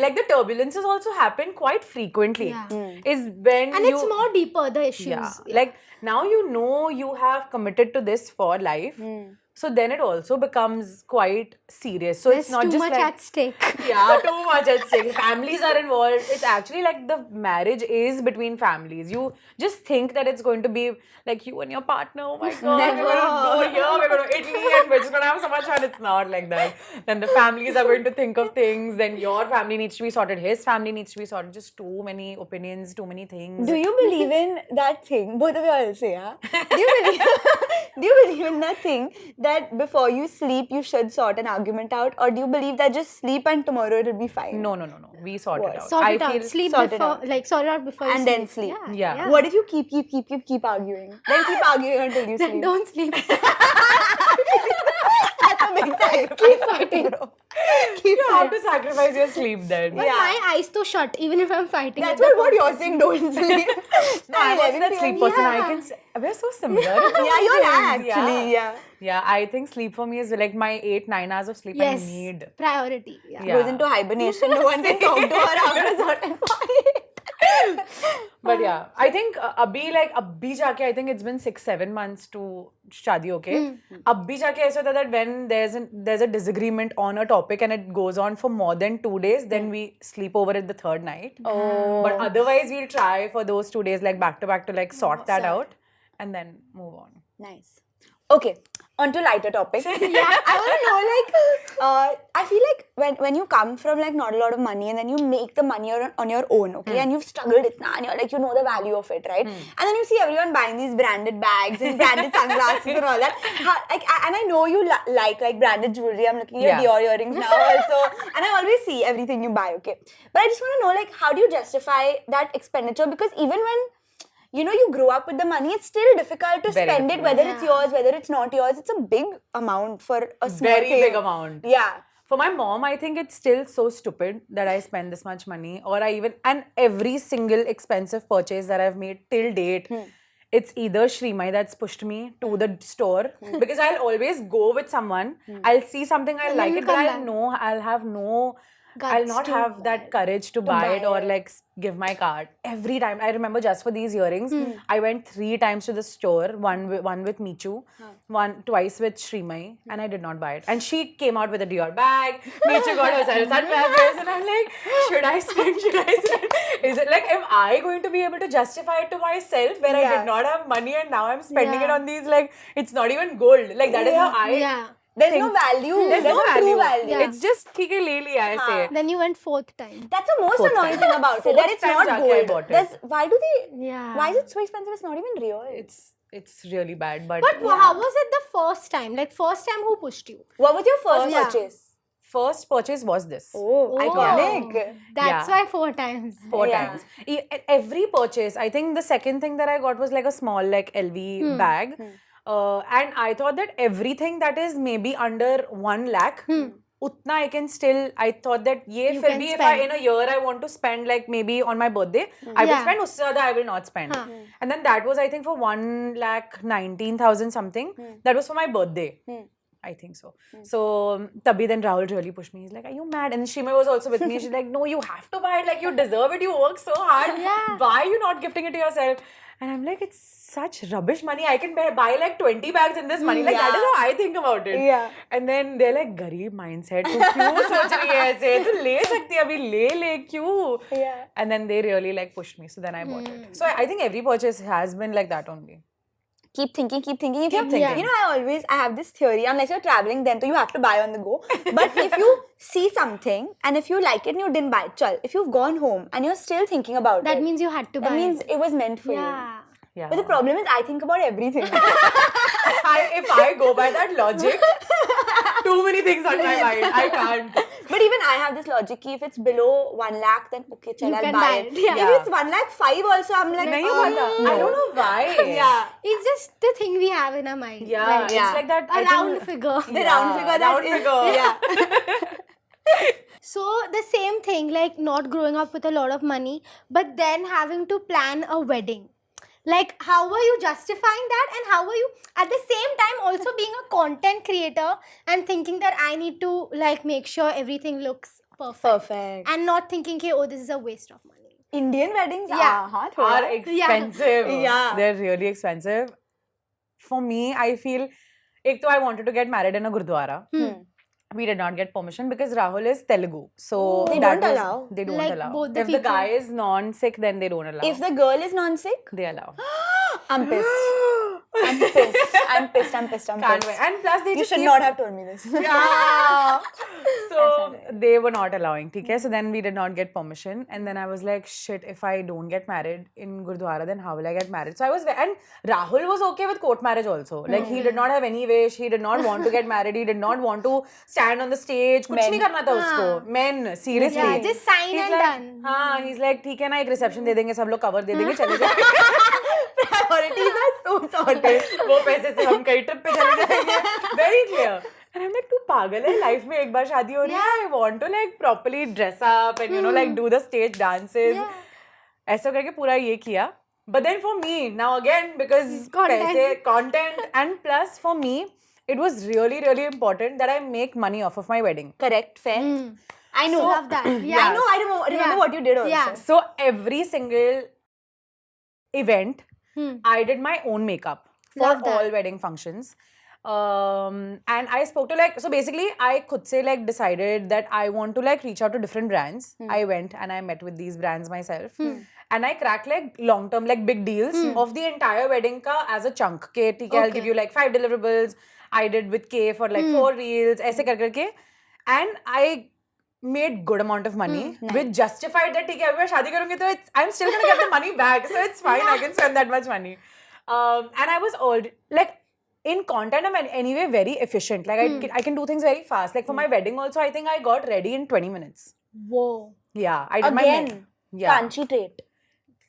[SPEAKER 1] like the turbulences also happen quite frequently.
[SPEAKER 3] Yeah.
[SPEAKER 1] Is when
[SPEAKER 3] And
[SPEAKER 1] you
[SPEAKER 3] it's more deeper, the issues.
[SPEAKER 1] yeah. Like now you know you have committed to this for life. So then it also becomes quite serious. So
[SPEAKER 3] There's
[SPEAKER 1] it's not
[SPEAKER 3] too
[SPEAKER 1] just
[SPEAKER 3] much
[SPEAKER 1] like
[SPEAKER 3] at stake.
[SPEAKER 1] yeah, too much at stake. Families are involved. It's actually like the marriage is between families. You just think that it's going to be like you and your partner. Oh my god,
[SPEAKER 4] Never.
[SPEAKER 1] we're going to go here, we're going to Italy, and we're just going to have so much fun. It's not like that. Then the families are going to think of things. Then your family needs to be sorted. His family needs to be sorted. Just too many opinions, too many things.
[SPEAKER 4] Do you believe in that thing? Both of you all say, huh? Do you believe, do you believe in that thing that before you sleep you should sort an argument out, or do you believe that just sleep and tomorrow it'll be fine?
[SPEAKER 1] No. We sort
[SPEAKER 4] What?
[SPEAKER 1] it out.
[SPEAKER 3] Sort
[SPEAKER 1] I
[SPEAKER 3] it out.
[SPEAKER 1] feel
[SPEAKER 3] Sleep
[SPEAKER 4] sort it
[SPEAKER 3] before,
[SPEAKER 4] out.
[SPEAKER 3] like sort it out before you
[SPEAKER 4] And then sleep.
[SPEAKER 1] Yeah.
[SPEAKER 4] What if you keep arguing? Then keep arguing until you
[SPEAKER 3] Then
[SPEAKER 4] sleep.
[SPEAKER 3] don't sleep.
[SPEAKER 4] That's a big sacrifice.
[SPEAKER 3] Keep fighting.
[SPEAKER 1] you have to sacrifice your sleep then.
[SPEAKER 3] But my eyes to shut, even if I'm fighting.
[SPEAKER 4] That's
[SPEAKER 3] with the
[SPEAKER 4] what you're saying. Don't sleep.
[SPEAKER 1] No, I'm also that
[SPEAKER 4] 11
[SPEAKER 1] sleep
[SPEAKER 4] PM.
[SPEAKER 1] person.
[SPEAKER 3] Yeah.
[SPEAKER 1] I can. We're so similar. in some
[SPEAKER 4] Yeah, you're
[SPEAKER 1] things.
[SPEAKER 4] actually. Yeah.
[SPEAKER 1] Yeah, I think sleep for me is like my 8-9 hours of sleep
[SPEAKER 3] Yes.
[SPEAKER 1] I need.
[SPEAKER 3] Priority. Yeah.
[SPEAKER 1] Yeah.
[SPEAKER 4] Goes into hibernation. No one can talk to her after a certain point.
[SPEAKER 1] But yeah, I think abhi jaake I think it's been 6-7 months to shadi, okay? Abhi jaake aisa hota that when there's a disagreement on a topic and it goes on for more than 2 days, then we sleep over it the third night.
[SPEAKER 4] Oh.
[SPEAKER 1] But otherwise we'll try for those 2 days like back to back to like sort that out and then move on.
[SPEAKER 4] Nice. Okay, on to lighter topic. Yeah, I want to know, like, I feel like when you come from like not a lot of money and then you make the money on your own, okay, and you've struggled itna, and you're like, you know the value of it, right? And then you see everyone buying these branded bags and branded sunglasses and all that. And I know you like branded jewelry. I'm looking at Dior earrings now also, and I always see everything you buy, okay. But I just want to know, like, how do you justify that expenditure? Because even when you grow up with the money, it's still difficult to
[SPEAKER 1] Very
[SPEAKER 4] spend it,
[SPEAKER 1] difficult.
[SPEAKER 4] whether it's yours, whether it's not yours. It's a big amount for a small
[SPEAKER 1] Very
[SPEAKER 4] thing.
[SPEAKER 1] big amount.
[SPEAKER 4] Yeah.
[SPEAKER 1] For my mom, I think it's still so stupid that I spend this much money, and every single expensive purchase that I've made till date, it's either Shrimai that's pushed me to the store because I'll always go with someone. I'll see something I
[SPEAKER 3] And
[SPEAKER 1] like
[SPEAKER 3] then
[SPEAKER 1] it,
[SPEAKER 3] you
[SPEAKER 1] but
[SPEAKER 3] come
[SPEAKER 1] I'll have no.
[SPEAKER 3] Guts
[SPEAKER 1] I'll not
[SPEAKER 3] to
[SPEAKER 1] have
[SPEAKER 3] buy
[SPEAKER 1] that courage to buy it or
[SPEAKER 4] it.
[SPEAKER 1] like give my card. Every time, I remember just for these earrings, I went 3 times to the store. One with Michu, twice with Shrimai, and I did not buy it. And she came out with a Dior bag. Michu got herself sunglasses, and I'm like, should I spend? Is it like, am I going to be able to justify it to myself where I did not have money and now I'm spending it on these, like, it's not even gold. Like, that is how I
[SPEAKER 3] Yeah.
[SPEAKER 4] There's no value.
[SPEAKER 1] There's no
[SPEAKER 4] true
[SPEAKER 1] value.
[SPEAKER 4] value.
[SPEAKER 1] It's just ठीक है ले लिया ऐसे.
[SPEAKER 3] Then you went 4th time.
[SPEAKER 4] That's the most
[SPEAKER 1] 4th
[SPEAKER 4] annoying
[SPEAKER 1] time.
[SPEAKER 4] thing about it.
[SPEAKER 1] 4th
[SPEAKER 4] That it's
[SPEAKER 1] time
[SPEAKER 4] not
[SPEAKER 1] जाके I
[SPEAKER 4] gold.
[SPEAKER 1] bought it.
[SPEAKER 4] Why do they?
[SPEAKER 3] Yeah.
[SPEAKER 4] Why is it so expensive? It's not even real.
[SPEAKER 1] It's really bad, but
[SPEAKER 3] But how was it the first time? Like first time, who pushed you?
[SPEAKER 4] What was your first
[SPEAKER 3] Yeah.
[SPEAKER 4] purchase?
[SPEAKER 1] first purchase was this.
[SPEAKER 4] Oh, iconic.
[SPEAKER 3] That's
[SPEAKER 1] Yeah.
[SPEAKER 3] why 4 times.
[SPEAKER 1] 4
[SPEAKER 4] Yeah.
[SPEAKER 1] times. Every purchase, I think the second thing that I got was like a small like LV bag. And I thought that everything that is maybe under 1 lakh, utna I can still, I thought that ye
[SPEAKER 3] You
[SPEAKER 1] fir
[SPEAKER 3] can
[SPEAKER 1] bhi if
[SPEAKER 3] spend.
[SPEAKER 1] in a year I want to spend like maybe on my birthday, I will
[SPEAKER 3] Yeah.
[SPEAKER 1] spend, usse zyada I will not spend. And then that was I think for 1,19,000 something. That was for my birthday. I think so. So, tabhi then Rahul really pushed me. He's like, are you mad? And Shima was also with me. She's like, no, you have to buy it. Like, you deserve it. You work so hard.
[SPEAKER 3] Yeah.
[SPEAKER 1] Why are you not gifting it to yourself? And I'm like, it's such rubbish money. I can buy like 20 bags in this money. Like, that is how I think about it.
[SPEAKER 4] Yeah.
[SPEAKER 1] And then they're like, गरीब mindset. तू क्यों सोच रही है ऐसे? तू ले सकती है अभी ले क्यों?
[SPEAKER 4] Yeah.
[SPEAKER 1] And then they really like pushed me. So then I bought it. So I think every purchase has been like that only.
[SPEAKER 4] Keep thinking. If
[SPEAKER 1] Keep
[SPEAKER 4] you're,
[SPEAKER 1] thinking.
[SPEAKER 4] You know, I have this theory, unless you're traveling, then you have to buy on the go. But if you see something and if you like it and you didn't buy it, chal. If you've gone home and you're still thinking about it,
[SPEAKER 3] That means you had to buy
[SPEAKER 4] that means
[SPEAKER 3] it.
[SPEAKER 4] it was meant for you.
[SPEAKER 3] Yeah.
[SPEAKER 1] Yeah.
[SPEAKER 4] But the problem is, I think about everything.
[SPEAKER 1] if I go by that logic, Too many things on my mind. I can't.
[SPEAKER 4] But even I have this logic ki if it's below 1 lakh, then okay, chal,
[SPEAKER 3] You
[SPEAKER 4] I'll
[SPEAKER 3] can
[SPEAKER 4] buy
[SPEAKER 3] buy
[SPEAKER 4] it.
[SPEAKER 3] it, yeah.
[SPEAKER 4] If it's 1 lakh 5 also, I'm like,
[SPEAKER 1] Nahi hota. I don't know why.
[SPEAKER 4] Yeah.
[SPEAKER 3] It's just the thing we have in our mind.
[SPEAKER 1] Yeah,
[SPEAKER 3] right?
[SPEAKER 1] it's like that.
[SPEAKER 3] A
[SPEAKER 1] I
[SPEAKER 3] round
[SPEAKER 1] think-
[SPEAKER 3] figure.
[SPEAKER 4] The round figure. that
[SPEAKER 1] round
[SPEAKER 4] is-
[SPEAKER 1] figure.
[SPEAKER 4] Yeah.
[SPEAKER 3] So the same thing, like not growing up with a lot of money, but then having to plan a wedding. Like, how were you justifying that, and how were you at the same time also being a content creator and thinking that I need to like make sure everything looks perfect,
[SPEAKER 4] Perfect.
[SPEAKER 3] and not thinking, hey, oh, this is a waste of money.
[SPEAKER 4] Indian weddings
[SPEAKER 3] Yeah.
[SPEAKER 4] are
[SPEAKER 1] Are expensive.
[SPEAKER 4] Yeah.
[SPEAKER 1] They're really expensive. For me, I feel, ek to I wanted to get married in a gurdwara. We did not get permission because Rahul is Telugu. So
[SPEAKER 4] They
[SPEAKER 1] that
[SPEAKER 4] don't
[SPEAKER 1] was-
[SPEAKER 4] allow?
[SPEAKER 1] They don't
[SPEAKER 3] Like,
[SPEAKER 1] allow.
[SPEAKER 3] both the
[SPEAKER 1] If the
[SPEAKER 3] people-
[SPEAKER 1] guy is non-sick, then they don't allow.
[SPEAKER 4] If the girl is non-sick,
[SPEAKER 1] they allow.
[SPEAKER 4] I'm pissed. I'm pissed. I'm pissed. I'm pissed. I'm
[SPEAKER 1] Can't
[SPEAKER 4] pissed.
[SPEAKER 1] wait. And plus they
[SPEAKER 4] You
[SPEAKER 1] just
[SPEAKER 4] should
[SPEAKER 1] keep-
[SPEAKER 4] not have told me this.
[SPEAKER 1] Yeah. So
[SPEAKER 4] alright.
[SPEAKER 1] they were not allowing. Okay? So then we did not get permission. And then I was like, shit, if I don't get married in Gurdwara, then how will I get married? So I was, and Rahul was okay with court marriage also. Like he did not have any wish. He did not want to get married. He did not want to stand on the stage. कुछ नहीं करना था उसको. Men, seriously.
[SPEAKER 3] Yeah, just sign
[SPEAKER 1] He's
[SPEAKER 3] and
[SPEAKER 1] like,
[SPEAKER 3] done.
[SPEAKER 1] हाँ, he's like, ठीक है ना, एक reception दे देंगे, सब लोग cover दे देंगे, चले जाएंगे.
[SPEAKER 4] Priorities are so sorted.
[SPEAKER 1] वो पैसे से हम कई ट्रिप पे चले जाएंगे. Very clear. And I'm like, तू पागल है, लाइफ में एक बार शादी हो रही है. I want to like properly dress up and you know like do the stage dances.
[SPEAKER 3] Yeah.
[SPEAKER 1] ऐसा करके पूरा ये किया. But then for me, now again, because
[SPEAKER 3] Content.
[SPEAKER 1] पैसे, content, and plus for me, it was really, really important that I make money off of my wedding.
[SPEAKER 4] Correct. Fair. I know.
[SPEAKER 3] Love that. Yeah.
[SPEAKER 4] I know. I remember
[SPEAKER 3] Yeah.
[SPEAKER 4] what you did also.
[SPEAKER 3] Yeah.
[SPEAKER 1] So every single event,
[SPEAKER 3] Hmm.
[SPEAKER 1] I did my own makeup for
[SPEAKER 3] Love that.
[SPEAKER 1] all wedding functions. And I spoke to like, so basically I could say like decided that I want to like reach out to different brands. I went and I met with these brands myself. And I cracked like long term, like big deals of the entire wedding ka as a chunk. Okay, I'll give you like 5 deliverables. I did with K for like 4 reels, aise kar karke. And I made good amount of money, which justified that ठीक है मैं शादी करूँगी तो I'm still gonna get the money back, so it's fine. I can spend that much money. And I was all like in content I'm anyway very efficient. Like I can do things very fast. Like for my wedding also, I think I got ready in 20 minutes.
[SPEAKER 3] Whoa.
[SPEAKER 1] Yeah, I did my
[SPEAKER 4] Again.
[SPEAKER 1] yeah.
[SPEAKER 4] Kanchi trait.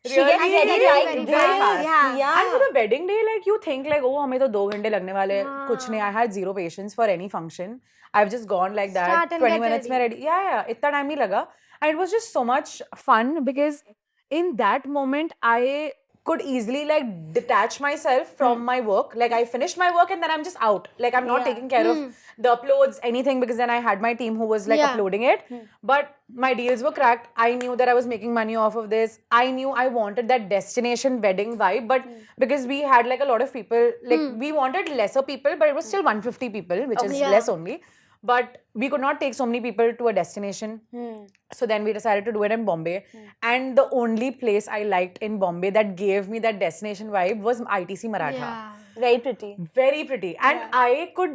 [SPEAKER 4] She
[SPEAKER 1] Really?
[SPEAKER 4] gets ready
[SPEAKER 3] Very,
[SPEAKER 4] like
[SPEAKER 3] very
[SPEAKER 4] this.
[SPEAKER 3] fast. Yeah.
[SPEAKER 1] And for the wedding day, like you think like, oh, हमें तो 2 घंटे लगने वाले हैं. कुछ नहीं. I had zero patience for any function. I've just gone like that.
[SPEAKER 3] Start and
[SPEAKER 1] 20
[SPEAKER 3] get
[SPEAKER 1] minutes में ready. Yeah. इतना time नहीं लगा. And it was just so much fun because in that moment I could easily like detach myself from my work. Like I finished my work and then I'm just out. Like I'm not
[SPEAKER 4] Yeah.
[SPEAKER 1] taking care of the uploads, anything, because then I had my team who was like
[SPEAKER 3] Yeah.
[SPEAKER 1] uploading it. But my deals were cracked. I knew that I was making money off of this. I knew I wanted that destination wedding vibe. But because we had like a lot of people, like we wanted lesser people, but it was still 150 people, which is
[SPEAKER 3] Yeah.
[SPEAKER 1] less only. But we could not take so many people to a destination. So then we decided to do it in Bombay. And the only place I liked in Bombay that gave me that destination vibe was ITC Maratha.
[SPEAKER 3] Yeah.
[SPEAKER 4] Very pretty.
[SPEAKER 1] Very pretty. And I could,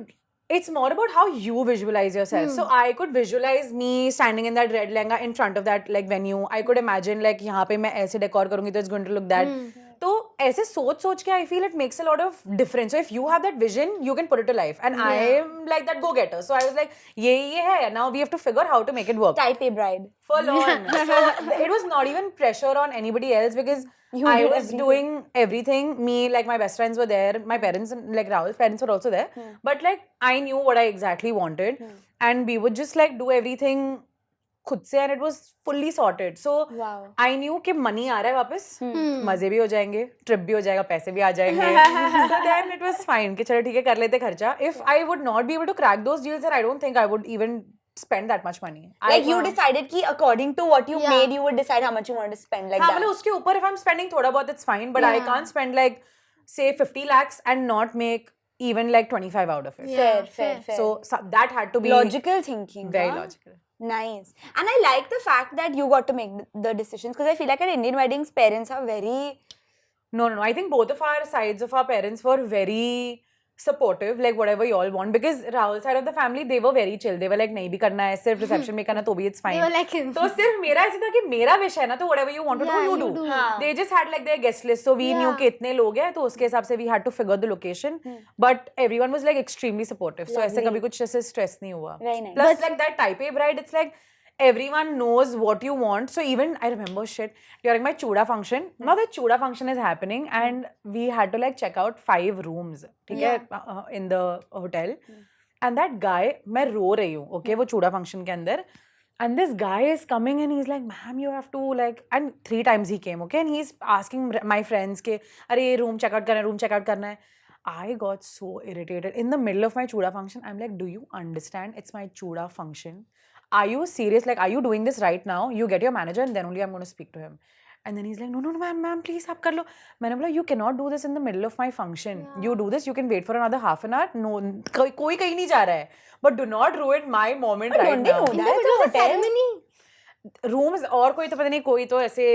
[SPEAKER 1] it's more about how you visualize yourself. So I could visualize me standing in that red lehenga in front of that like venue. I could imagine like यहाँ पे मैं ऐसे decor करूँगी तो it's going to look that. तो ऐसे सोच के I feel it makes a lot of difference. So if you have that vision, you can put it to life. And I am like that go-getter. So I was like, ये है. Now we have to figure how to make it work.
[SPEAKER 4] Type A bride.
[SPEAKER 1] Full on. So it was not even pressure on anybody else because
[SPEAKER 4] You
[SPEAKER 1] I
[SPEAKER 4] did
[SPEAKER 1] was
[SPEAKER 4] everything.
[SPEAKER 1] doing everything. Me, like my best friends were there. My parents, and like Rahul's parents were also there. But like I knew what I exactly wanted. And we would just like do everything खुद से and it was fully sorted. So
[SPEAKER 4] Wow.
[SPEAKER 1] I knew कि money आ रहा है वापस, मजे भी हो जाएंगे, trip भी हो जाएगा, पैसे भी आ जाएंगे. So then it was fine कि चलो ठीक है कर लेते खर्चा. If I would not be able to crack those deals, then I don't think I would even spend that much money.
[SPEAKER 4] Like you decided कि according to what you
[SPEAKER 3] Yeah.
[SPEAKER 4] made, you would decide how much you wanted to spend like
[SPEAKER 1] हाँ
[SPEAKER 4] that.
[SPEAKER 1] मतलब उसके ऊपर if I'm spending थोड़ा बहुत it's fine, but I
[SPEAKER 3] Yeah.
[SPEAKER 1] can't spend like say 50 lakhs and not make even like 25 out of it.
[SPEAKER 3] Yeah.
[SPEAKER 4] Fair.
[SPEAKER 1] So that had to be
[SPEAKER 4] Logical thinking.
[SPEAKER 1] very
[SPEAKER 4] huh?
[SPEAKER 1] logical.
[SPEAKER 4] Nice. And I like the fact that you got to make the decisions because I feel like at Indian weddings, parents are very...
[SPEAKER 1] No. I think both of our sides of our parents were very supportive, like whatever you all want, because Rahul's side of the family, they were very chill. They were like, नहीं भी करना है, सिर्फ reception में करना तो भी it's
[SPEAKER 3] They
[SPEAKER 1] fine.
[SPEAKER 3] were like him.
[SPEAKER 1] तो सिर्फ मेरा ऐसा था कि मेरा विश है ना, तो whatever you want to do,
[SPEAKER 3] Yeah,
[SPEAKER 1] you
[SPEAKER 3] you
[SPEAKER 1] do.
[SPEAKER 3] do.
[SPEAKER 4] हाँ.
[SPEAKER 1] They just had like their guest list, so we knew
[SPEAKER 3] Yeah.
[SPEAKER 1] कि इतने लोग हैं, तो उसके हिसाब से we had to figure the location. But everyone was like extremely supportive, so ऐसे
[SPEAKER 4] Lovely.
[SPEAKER 1] कभी कुछ ऐसे stress नहीं हुआ.
[SPEAKER 4] Very nice.
[SPEAKER 1] Plus like that type A bride, it's like everyone knows what you want. So even I remember shit during my chuda function. Now the chuda function is happening, and we had to like check out 5 rooms. ठीक है, in the hotel. And that guy, मैं रो रही हूँ, okay, वो chuda function के अंदर. And this guy is coming and he's like, ma'am, you have to like, and 3 times he came, okay, and he's asking my friends के, अरे ये room check out करना है, room check out करना है. I got so irritated. In the middle of my chuda function, I'm like, do you understand? It's my chuda function. Are you serious? Like, are you doing this right now? You get your manager and then only I'm going to speak to him. And then he's like, no, ma'am, please, आप कर लो. मैंने बोला, you cannot do this in the middle of my function.
[SPEAKER 3] Yeah.
[SPEAKER 1] You do this, you can wait for another half an hour. No, कोई कहीं नहीं जा रहा है. But do not ruin my moment
[SPEAKER 4] But
[SPEAKER 1] right
[SPEAKER 4] don't they
[SPEAKER 1] now.
[SPEAKER 4] know
[SPEAKER 3] In the
[SPEAKER 4] That's
[SPEAKER 3] middle
[SPEAKER 4] a
[SPEAKER 3] of the
[SPEAKER 4] hotel.
[SPEAKER 3] ceremony.
[SPEAKER 1] Rooms और कोई तो पता नहीं, कोई तो ऐसे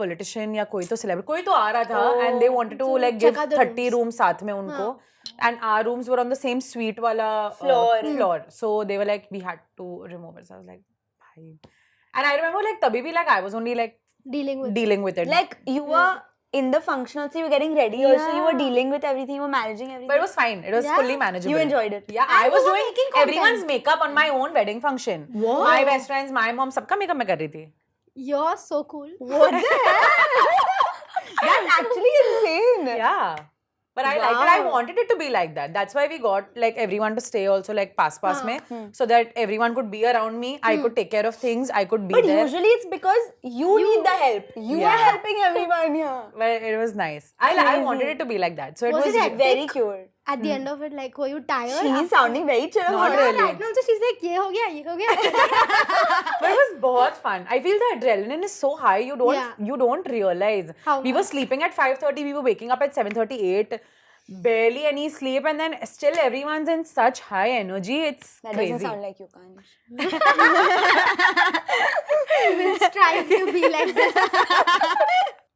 [SPEAKER 1] politician या कोई तो celebrity, कोई तो आ रहा था,
[SPEAKER 4] Oh,
[SPEAKER 1] and they wanted to
[SPEAKER 3] so
[SPEAKER 1] like
[SPEAKER 3] check
[SPEAKER 1] give
[SPEAKER 3] out the
[SPEAKER 1] 30
[SPEAKER 3] rooms.
[SPEAKER 1] rooms साथ में उनको. And our rooms were on the same suite wala
[SPEAKER 4] Floor.
[SPEAKER 1] So they were like, we had to remove it. So I was like, bhai. And I remember like tabhi bhi like I was only like
[SPEAKER 3] Dealing with
[SPEAKER 1] it.
[SPEAKER 4] Like you were in the function also, you were getting ready also, you were
[SPEAKER 3] Yeah.
[SPEAKER 4] dealing with everything, you were managing everything.
[SPEAKER 1] But it was fine. It was
[SPEAKER 3] Yeah.
[SPEAKER 1] fully manageable.
[SPEAKER 4] You enjoyed it.
[SPEAKER 1] Yeah,
[SPEAKER 3] And
[SPEAKER 1] I was
[SPEAKER 3] you were
[SPEAKER 1] doing
[SPEAKER 3] making content.
[SPEAKER 1] everyone's makeup on my own wedding function.
[SPEAKER 4] What?
[SPEAKER 1] My best friends, my mom, सबका makeup मैं कर रही थी.
[SPEAKER 3] You're so cool.
[SPEAKER 4] What the hell? That's actually insane.
[SPEAKER 1] Yeah. But I liked it. I
[SPEAKER 4] Wow.
[SPEAKER 1] wanted it to be like that. That's why we got like everyone to stay also like pass mein, so that everyone could be around me. I could take care of things. I could be
[SPEAKER 4] But
[SPEAKER 1] there.
[SPEAKER 4] usually it's because you need the help. You
[SPEAKER 1] Yeah.
[SPEAKER 4] are helping everyone here.
[SPEAKER 1] But it was nice. I wanted it to be like that. So it
[SPEAKER 3] Was
[SPEAKER 1] was,
[SPEAKER 3] it hectic?
[SPEAKER 4] Very cute.
[SPEAKER 3] At the end of it, like, were you tired?
[SPEAKER 4] She's sounding very chill.
[SPEAKER 1] Not
[SPEAKER 3] Yeah,
[SPEAKER 1] really.
[SPEAKER 3] right now, so she's like, ये हो गया.
[SPEAKER 1] but it was बहुत fun. I feel the adrenaline is so high. You don't realize.
[SPEAKER 3] How
[SPEAKER 1] We were
[SPEAKER 3] much?
[SPEAKER 1] sleeping at 5:30. We were waking up at 7:38. Barely any sleep, and then still everyone's in such high energy. It's
[SPEAKER 4] That
[SPEAKER 1] crazy.
[SPEAKER 4] doesn't sound like you, Kanch.
[SPEAKER 3] We'll strive to be like this.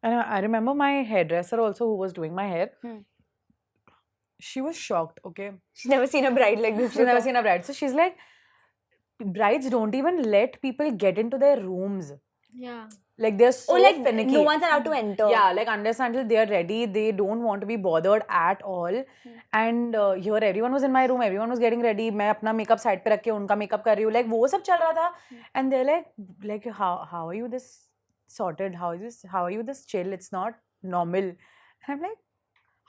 [SPEAKER 1] And I remember my hairdresser also, who was doing my hair. She was shocked. Okay,
[SPEAKER 4] She's never seen a bride like this.
[SPEAKER 1] she's never seen a bride, so she's like, brides don't even let people get into their rooms.
[SPEAKER 3] Yeah.
[SPEAKER 1] Like they're so
[SPEAKER 4] Oh, like
[SPEAKER 1] finicky.
[SPEAKER 4] no one's allowed to enter.
[SPEAKER 1] Yeah, like unless until they are ready, they don't want to be bothered at all. And here everyone was in my room, everyone was getting ready. मैं अपना makeup side पे रख के उनका makeup कर रही हूँ. Like वो सब चल रहा था. And they're like how are you this sorted? How are you this chill? It's not normal. And I'm like,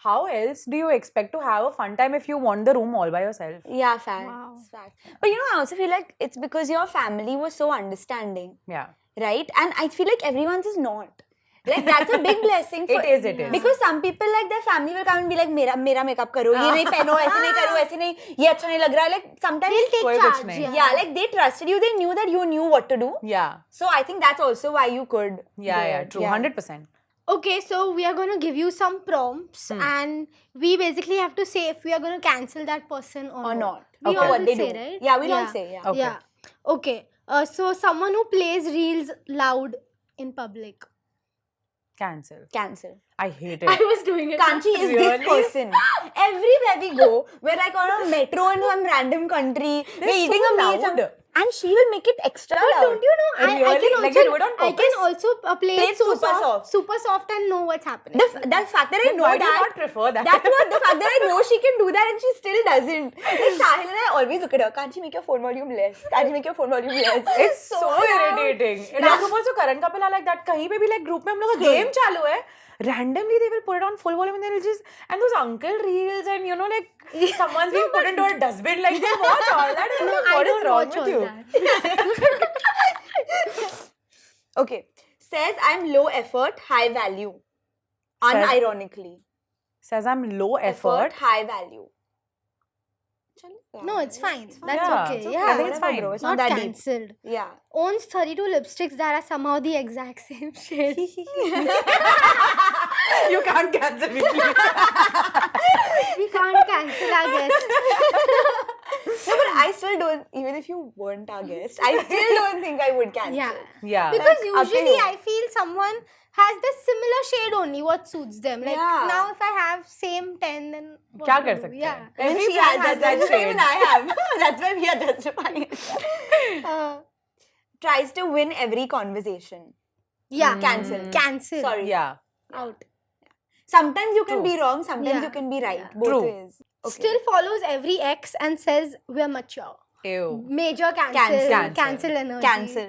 [SPEAKER 1] how else do you expect to have a fun time if you want the room all by yourself?
[SPEAKER 4] Yeah, fact.
[SPEAKER 3] Wow.
[SPEAKER 4] Fact. But you know, I also feel like it's because your family was so understanding,
[SPEAKER 1] Yeah.
[SPEAKER 4] right? And I feel like everyone's is not. Like that's a big blessing. For,
[SPEAKER 1] It is.
[SPEAKER 4] Because some people like their family will come and be like, मेरा makeup करो, ये नहीं पहनो, ऐसे नहीं करो, ऐसे नहीं, ये अच्छा नहीं लग रहा है. Like sometimes
[SPEAKER 3] They'll take
[SPEAKER 1] कोई कुछ
[SPEAKER 3] charge.
[SPEAKER 1] नहीं.
[SPEAKER 4] yeah, like they trusted you, they knew that you knew what to do.
[SPEAKER 1] Yeah.
[SPEAKER 4] So I think that's also why you could.
[SPEAKER 1] Yeah,
[SPEAKER 4] do it.
[SPEAKER 1] true. 100%.
[SPEAKER 3] Okay, so we are going to give you some prompts and we basically have to say if we are going to cancel that person or
[SPEAKER 4] not.
[SPEAKER 3] We
[SPEAKER 1] Okay.
[SPEAKER 3] all
[SPEAKER 4] What
[SPEAKER 3] will
[SPEAKER 4] they
[SPEAKER 3] say,
[SPEAKER 4] do.
[SPEAKER 3] right?
[SPEAKER 4] Yeah, we'll all say, yeah.
[SPEAKER 1] Okay.
[SPEAKER 3] Yeah. Okay. So someone who plays reels loud in public.
[SPEAKER 1] Cancel.
[SPEAKER 4] Cancel.
[SPEAKER 1] I hate it.
[SPEAKER 3] I was doing it.
[SPEAKER 4] Kanchi is
[SPEAKER 1] Really?
[SPEAKER 4] this person. Everywhere we go, we're like on a metro in some random country, we're
[SPEAKER 1] They're
[SPEAKER 4] eating
[SPEAKER 1] so
[SPEAKER 4] a meal,
[SPEAKER 1] loud.
[SPEAKER 4] and she will make it extra
[SPEAKER 3] But
[SPEAKER 4] loud.
[SPEAKER 3] don't you know? I
[SPEAKER 1] Really?
[SPEAKER 3] can
[SPEAKER 1] Like
[SPEAKER 3] also
[SPEAKER 1] they do it on
[SPEAKER 3] I can
[SPEAKER 1] purpose?
[SPEAKER 3] also play
[SPEAKER 4] Play
[SPEAKER 3] it so
[SPEAKER 4] super
[SPEAKER 3] super soft and know what's happening.
[SPEAKER 4] The fact that I
[SPEAKER 1] Then
[SPEAKER 4] know
[SPEAKER 1] why do you
[SPEAKER 4] that.
[SPEAKER 1] not prefer that?
[SPEAKER 4] That's what the fact that I know she can do that and she still doesn't. Like Sahil and I always look at her. Can't she make your phone volume less? Can't she make your phone volume less?
[SPEAKER 1] It's so irritating. And I'm also Karan Kapil are like that. कहीं पे भी like group में हम लोग का game चालू है. Randomly they will put it on full volume and they'll just and those uncle reels and you know like someone's being put into a dustbin like they watch all that. And I'm like,
[SPEAKER 3] I
[SPEAKER 1] what is
[SPEAKER 3] don't
[SPEAKER 1] wrong
[SPEAKER 3] watch
[SPEAKER 1] with
[SPEAKER 3] all
[SPEAKER 1] you?
[SPEAKER 3] that.
[SPEAKER 4] Okay. Says I'm low effort, high value.
[SPEAKER 1] Says-
[SPEAKER 4] Unironically.
[SPEAKER 1] Says I'm low effort.
[SPEAKER 4] high value.
[SPEAKER 3] No, it's fine. That's
[SPEAKER 1] Yeah,
[SPEAKER 3] okay.
[SPEAKER 1] it's okay.
[SPEAKER 3] Yeah.
[SPEAKER 1] I think it's
[SPEAKER 4] Whatever,
[SPEAKER 1] fine.
[SPEAKER 4] bro. It's
[SPEAKER 3] not
[SPEAKER 4] not that deep.
[SPEAKER 3] cancelled.
[SPEAKER 4] Yeah.
[SPEAKER 3] Owns 32 lipsticks that are somehow the exact same shade.
[SPEAKER 1] You can't cancel me.
[SPEAKER 3] We can't cancel our guest.
[SPEAKER 4] No, but I I still don't, even if you weren't our guest, I still don't think I would cancel.
[SPEAKER 3] Yeah.
[SPEAKER 1] Yeah.
[SPEAKER 3] Because
[SPEAKER 4] Like, up to
[SPEAKER 3] usually
[SPEAKER 4] you.
[SPEAKER 3] I feel someone has the similar shade only what suits them. Like
[SPEAKER 4] Yeah.
[SPEAKER 3] now if I have same 10 then what
[SPEAKER 1] क्या
[SPEAKER 3] to
[SPEAKER 1] कर
[SPEAKER 3] do?
[SPEAKER 1] सकते
[SPEAKER 3] Yeah.
[SPEAKER 1] हैं?
[SPEAKER 4] Even
[SPEAKER 1] Every
[SPEAKER 4] she
[SPEAKER 1] brand
[SPEAKER 4] has
[SPEAKER 1] has
[SPEAKER 4] that
[SPEAKER 1] that
[SPEAKER 4] shade. Even
[SPEAKER 1] shade.
[SPEAKER 4] I have. That's why we are justifying it. Tries to win every conversation.
[SPEAKER 3] Yeah.
[SPEAKER 4] Cancel.
[SPEAKER 3] Cancel.
[SPEAKER 4] Sorry.
[SPEAKER 1] Yeah.
[SPEAKER 3] Out.
[SPEAKER 4] Sometimes you can
[SPEAKER 1] True.
[SPEAKER 4] be wrong, sometimes
[SPEAKER 3] Yeah.
[SPEAKER 4] you can be right.
[SPEAKER 3] Yeah.
[SPEAKER 4] Both
[SPEAKER 1] True.
[SPEAKER 4] ways. Okay.
[SPEAKER 3] Still follows every ex and says we're mature.
[SPEAKER 1] Ew.
[SPEAKER 3] Major
[SPEAKER 4] Cancel.
[SPEAKER 3] cancel.
[SPEAKER 1] Cancel.
[SPEAKER 3] Cancel energy.
[SPEAKER 4] Cancel.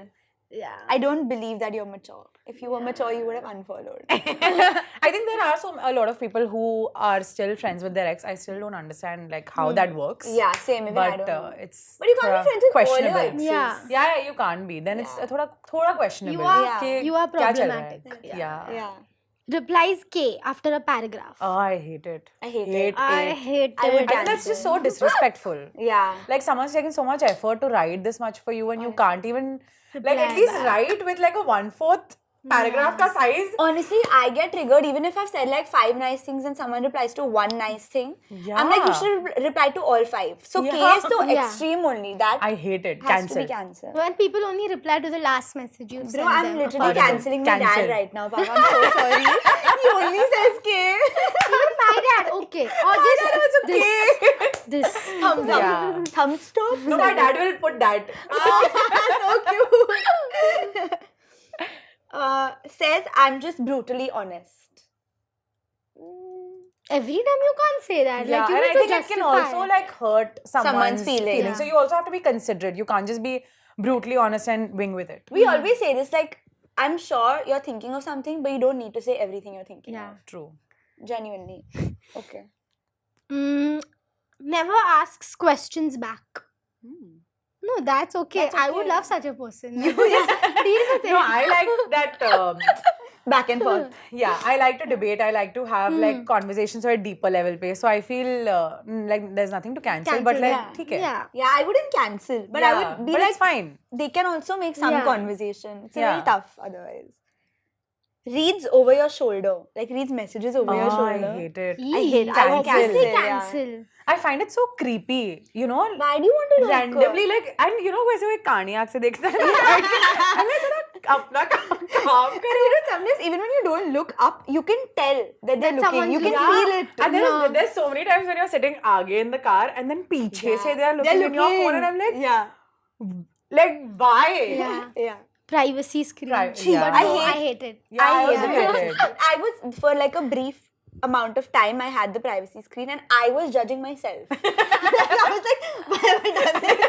[SPEAKER 3] Yeah.
[SPEAKER 4] I don't believe that you're mature. If you were mature, you would have unfollowed.
[SPEAKER 1] I think there are a lot of people who are still friends with their ex. I still don't understand like how that works.
[SPEAKER 4] Yeah, same. Even I
[SPEAKER 1] But
[SPEAKER 4] don't know.
[SPEAKER 1] it's
[SPEAKER 4] But you can't be
[SPEAKER 1] thoda
[SPEAKER 4] friends with all your
[SPEAKER 1] questionable.
[SPEAKER 4] exes.
[SPEAKER 3] Yeah.
[SPEAKER 1] Yeah, you can't be. Then it's
[SPEAKER 4] Yeah.
[SPEAKER 1] thoda questionable.
[SPEAKER 3] You are-
[SPEAKER 1] कि
[SPEAKER 3] you are
[SPEAKER 1] क्या चल रहा है?
[SPEAKER 3] problematic.
[SPEAKER 1] Yeah.
[SPEAKER 4] Yeah.
[SPEAKER 3] Replies K after a paragraph.
[SPEAKER 1] Oh, I hate it.
[SPEAKER 4] I hate it.
[SPEAKER 3] I hate
[SPEAKER 4] I would
[SPEAKER 3] it.
[SPEAKER 1] I think that's just so disrespectful.
[SPEAKER 4] Yeah.
[SPEAKER 1] Like someone's taking so much effort to write this much for you and you can't even like at
[SPEAKER 3] Reply
[SPEAKER 1] least
[SPEAKER 3] back.
[SPEAKER 1] write with like a 1/4 paragraph ka size.
[SPEAKER 4] Honestly, I get triggered even if I've said like 5 nice things and someone replies to one nice thing. I'm like, you
[SPEAKER 1] Yeah.
[SPEAKER 4] should reply to all 5. So K
[SPEAKER 1] Yeah.
[SPEAKER 4] is the
[SPEAKER 3] Yeah.
[SPEAKER 4] extreme only. That
[SPEAKER 1] I hate it.
[SPEAKER 4] has to be
[SPEAKER 1] Cancel.
[SPEAKER 4] cancelled.
[SPEAKER 3] When people only reply to the last message you
[SPEAKER 4] Bro,
[SPEAKER 3] send
[SPEAKER 4] I'm
[SPEAKER 3] them.
[SPEAKER 4] literally
[SPEAKER 1] Horrible.
[SPEAKER 4] cancelling my dad
[SPEAKER 1] Cancel.
[SPEAKER 4] right now, Papa. I'm so sorry. He only says K.
[SPEAKER 3] Even my dad, okay. Or just this.
[SPEAKER 4] Thumbs up.
[SPEAKER 1] Yeah.
[SPEAKER 4] Thumbs stop.
[SPEAKER 1] No, my dad will put that.
[SPEAKER 4] So cute. Says, I'm just brutally honest.
[SPEAKER 3] Every time you can't say that.
[SPEAKER 1] Yeah,
[SPEAKER 3] like you
[SPEAKER 1] and
[SPEAKER 3] need
[SPEAKER 1] I
[SPEAKER 3] to
[SPEAKER 1] think it
[SPEAKER 3] justify.
[SPEAKER 1] can also like hurt someone's
[SPEAKER 4] feelings.
[SPEAKER 1] feelings. So you also have to be considerate. You can't just be brutally honest and wing with it.
[SPEAKER 4] We always say this, like, I'm sure you're thinking of something, but you don't need to say everything you're thinking
[SPEAKER 3] Yeah.
[SPEAKER 4] of.
[SPEAKER 1] True.
[SPEAKER 4] Genuinely. Okay.
[SPEAKER 3] Never asks questions back. No, that's okay.
[SPEAKER 4] That's
[SPEAKER 3] I would
[SPEAKER 4] okay.
[SPEAKER 3] love such a person. Deal with it.
[SPEAKER 1] No, I like that.
[SPEAKER 4] Back and forth.
[SPEAKER 1] Yeah, I like to debate. I like to have like conversations at a deeper level pace. So I feel like there's nothing to cancel, but like,
[SPEAKER 3] yeah.
[SPEAKER 1] ठीक है.
[SPEAKER 3] Yeah.
[SPEAKER 4] Yeah, I wouldn't cancel, but I
[SPEAKER 1] Yeah,
[SPEAKER 4] would be
[SPEAKER 1] but
[SPEAKER 4] like,
[SPEAKER 1] it's fine.
[SPEAKER 4] they can also make some
[SPEAKER 3] Yeah.
[SPEAKER 4] conversation. It's a
[SPEAKER 1] Yeah.
[SPEAKER 4] little tough otherwise. Reads over your shoulder, like reads messages over your
[SPEAKER 1] Oh,
[SPEAKER 4] shoulder.
[SPEAKER 1] I hate it.
[SPEAKER 4] I hate it. I would
[SPEAKER 3] Obviously
[SPEAKER 4] cancel, yeah.
[SPEAKER 3] cancel.
[SPEAKER 1] I find it so creepy. You know,
[SPEAKER 4] Why do you want to look?
[SPEAKER 1] randomly like, and you know वैसे वो एक कानी आँख से देखता है. And मैं थोड़ा अपना काम
[SPEAKER 4] And you know, sometimes even when you don't look up, you can tell that they're looking.
[SPEAKER 3] someone's
[SPEAKER 4] You can
[SPEAKER 3] looking.
[SPEAKER 4] feel it.
[SPEAKER 1] And there's so many times when you're sitting आगे in the car and then पीछे से they are
[SPEAKER 4] They're
[SPEAKER 1] looking in your phone and I'm like,
[SPEAKER 4] yeah.
[SPEAKER 1] why?
[SPEAKER 3] Yeah.
[SPEAKER 4] Yeah.
[SPEAKER 3] Privacy screen.
[SPEAKER 1] Yeah.
[SPEAKER 3] But no, I hate it.
[SPEAKER 1] Yeah, I also
[SPEAKER 4] hate
[SPEAKER 1] hate it.
[SPEAKER 4] I was, for like a brief amount of time, I had the privacy screen and I was judging myself. I was like, why have I done this?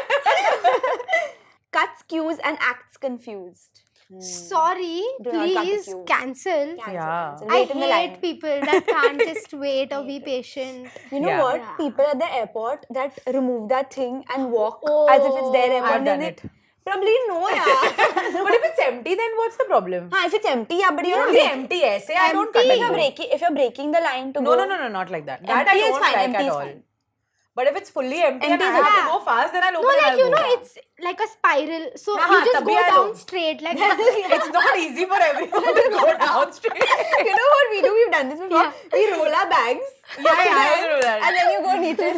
[SPEAKER 4] Cuts cues and acts confused.
[SPEAKER 3] Sorry,
[SPEAKER 4] Do not cut the
[SPEAKER 3] please
[SPEAKER 4] queue.
[SPEAKER 3] cancel.
[SPEAKER 4] Cancel,
[SPEAKER 1] Yeah.
[SPEAKER 4] cancel.
[SPEAKER 3] I
[SPEAKER 4] Wait in the line.
[SPEAKER 3] hate people that can't just wait or be patient.
[SPEAKER 4] You know
[SPEAKER 1] Yeah.
[SPEAKER 4] what?
[SPEAKER 3] Yeah.
[SPEAKER 4] People at the airport that remove that thing and walk as if it's their airport.
[SPEAKER 1] I've
[SPEAKER 4] then
[SPEAKER 1] done
[SPEAKER 4] they-
[SPEAKER 1] it.
[SPEAKER 4] Probably no, yeah.
[SPEAKER 1] But if it's empty, then what's the problem?
[SPEAKER 4] Haan, if it's empty, yeah, but you're not
[SPEAKER 1] Only
[SPEAKER 4] breaking.
[SPEAKER 1] empty ऐसे I don't cut
[SPEAKER 4] If
[SPEAKER 1] and
[SPEAKER 4] you're
[SPEAKER 1] go.
[SPEAKER 4] breaking, if you're breaking the line to
[SPEAKER 1] No,
[SPEAKER 4] go.
[SPEAKER 1] no, not like that. That
[SPEAKER 4] Empty
[SPEAKER 1] I
[SPEAKER 4] is
[SPEAKER 1] don't
[SPEAKER 4] fine,
[SPEAKER 1] like
[SPEAKER 4] empty
[SPEAKER 1] at
[SPEAKER 4] is
[SPEAKER 1] all.
[SPEAKER 4] fine.
[SPEAKER 1] But if it's fully empty and
[SPEAKER 4] Empty
[SPEAKER 1] I
[SPEAKER 4] is
[SPEAKER 1] have
[SPEAKER 4] okay.
[SPEAKER 1] to go fast, then I'll
[SPEAKER 3] No,
[SPEAKER 1] open and
[SPEAKER 3] like
[SPEAKER 1] I'll
[SPEAKER 3] you
[SPEAKER 1] go.
[SPEAKER 3] know, it's like a spiral. So
[SPEAKER 1] Haan,
[SPEAKER 3] you just
[SPEAKER 1] tabhi
[SPEAKER 3] go
[SPEAKER 1] I
[SPEAKER 3] down
[SPEAKER 1] know.
[SPEAKER 3] straight. Like
[SPEAKER 1] It's not easy for everyone to go down straight.
[SPEAKER 4] You know what we do? We've done this before.
[SPEAKER 3] Yeah.
[SPEAKER 4] We roll our bags.
[SPEAKER 1] Yeah, I also do that.
[SPEAKER 4] And then you go neatly.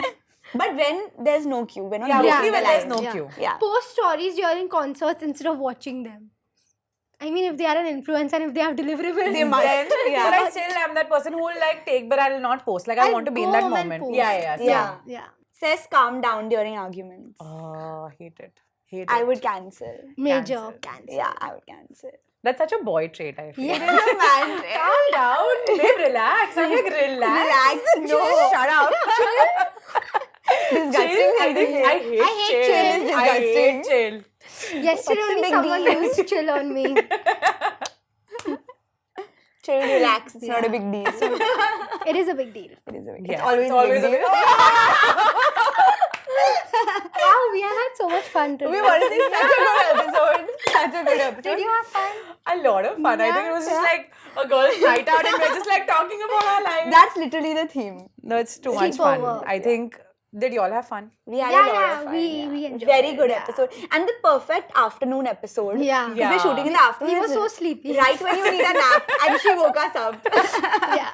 [SPEAKER 1] Yeah.
[SPEAKER 4] But when there's no queue, we're not
[SPEAKER 1] Yeah,
[SPEAKER 4] breaking
[SPEAKER 1] mostly
[SPEAKER 4] the
[SPEAKER 1] when there's
[SPEAKER 4] line.
[SPEAKER 1] no queue.
[SPEAKER 4] Yeah.
[SPEAKER 3] post stories during concerts instead of watching them. I mean, if they are an influencer, if they have deliverables,
[SPEAKER 4] They must.
[SPEAKER 1] Then,
[SPEAKER 4] Yeah.
[SPEAKER 1] but I still am that person who will like take, but I'll not post. Like I
[SPEAKER 3] I'll
[SPEAKER 1] want to be in
[SPEAKER 3] go
[SPEAKER 1] that
[SPEAKER 3] home and
[SPEAKER 1] moment.
[SPEAKER 3] post.
[SPEAKER 1] Yeah, same.
[SPEAKER 4] Yeah.
[SPEAKER 3] yeah,
[SPEAKER 4] Says calm down during arguments.
[SPEAKER 1] Oh, hate it. Hate
[SPEAKER 4] I
[SPEAKER 1] it.
[SPEAKER 4] would cancel.
[SPEAKER 3] major cancel.
[SPEAKER 4] Yeah, I would cancel.
[SPEAKER 1] That's such a boy trait, I feel.
[SPEAKER 4] It is a man trait.
[SPEAKER 1] Calm down. Babe, relax. I'm like, relax.
[SPEAKER 4] Relax. No.
[SPEAKER 1] Shut up.
[SPEAKER 4] Disgusting.
[SPEAKER 1] Chill. I hate
[SPEAKER 3] hate
[SPEAKER 1] chill.
[SPEAKER 3] chill.
[SPEAKER 1] I hate chill.
[SPEAKER 3] Yesterday
[SPEAKER 4] What's the
[SPEAKER 3] only
[SPEAKER 4] big
[SPEAKER 3] someone
[SPEAKER 4] deal?
[SPEAKER 3] used chill on me.
[SPEAKER 4] Chill, relax. It's not a big deal.
[SPEAKER 3] It is a big deal.
[SPEAKER 4] It is a big
[SPEAKER 1] Yes,
[SPEAKER 4] It's always a big deal.
[SPEAKER 3] Wow, we have had so much fun today.
[SPEAKER 4] We want to see such a good episode. Such a good episode.
[SPEAKER 3] Did you have fun?
[SPEAKER 1] A lot of fun. I think it was just like a girl's night out and we're just like talking about our lives.
[SPEAKER 4] That's literally the theme.
[SPEAKER 1] No, it's too much
[SPEAKER 3] Sleepover.
[SPEAKER 1] fun. I think, did you all have fun?
[SPEAKER 4] We had
[SPEAKER 3] Yeah,
[SPEAKER 4] a lot
[SPEAKER 3] yeah,
[SPEAKER 4] of fun.
[SPEAKER 3] we enjoyed
[SPEAKER 4] Very
[SPEAKER 3] it,
[SPEAKER 4] good
[SPEAKER 3] yeah.
[SPEAKER 4] episode. And the perfect afternoon episode.
[SPEAKER 3] Yeah.
[SPEAKER 4] Because
[SPEAKER 1] Yeah.
[SPEAKER 4] we're shooting in the afternoon.
[SPEAKER 3] We were
[SPEAKER 4] it's
[SPEAKER 3] so sleepy.
[SPEAKER 4] Right when you need a nap. And she woke us up.
[SPEAKER 3] Yeah.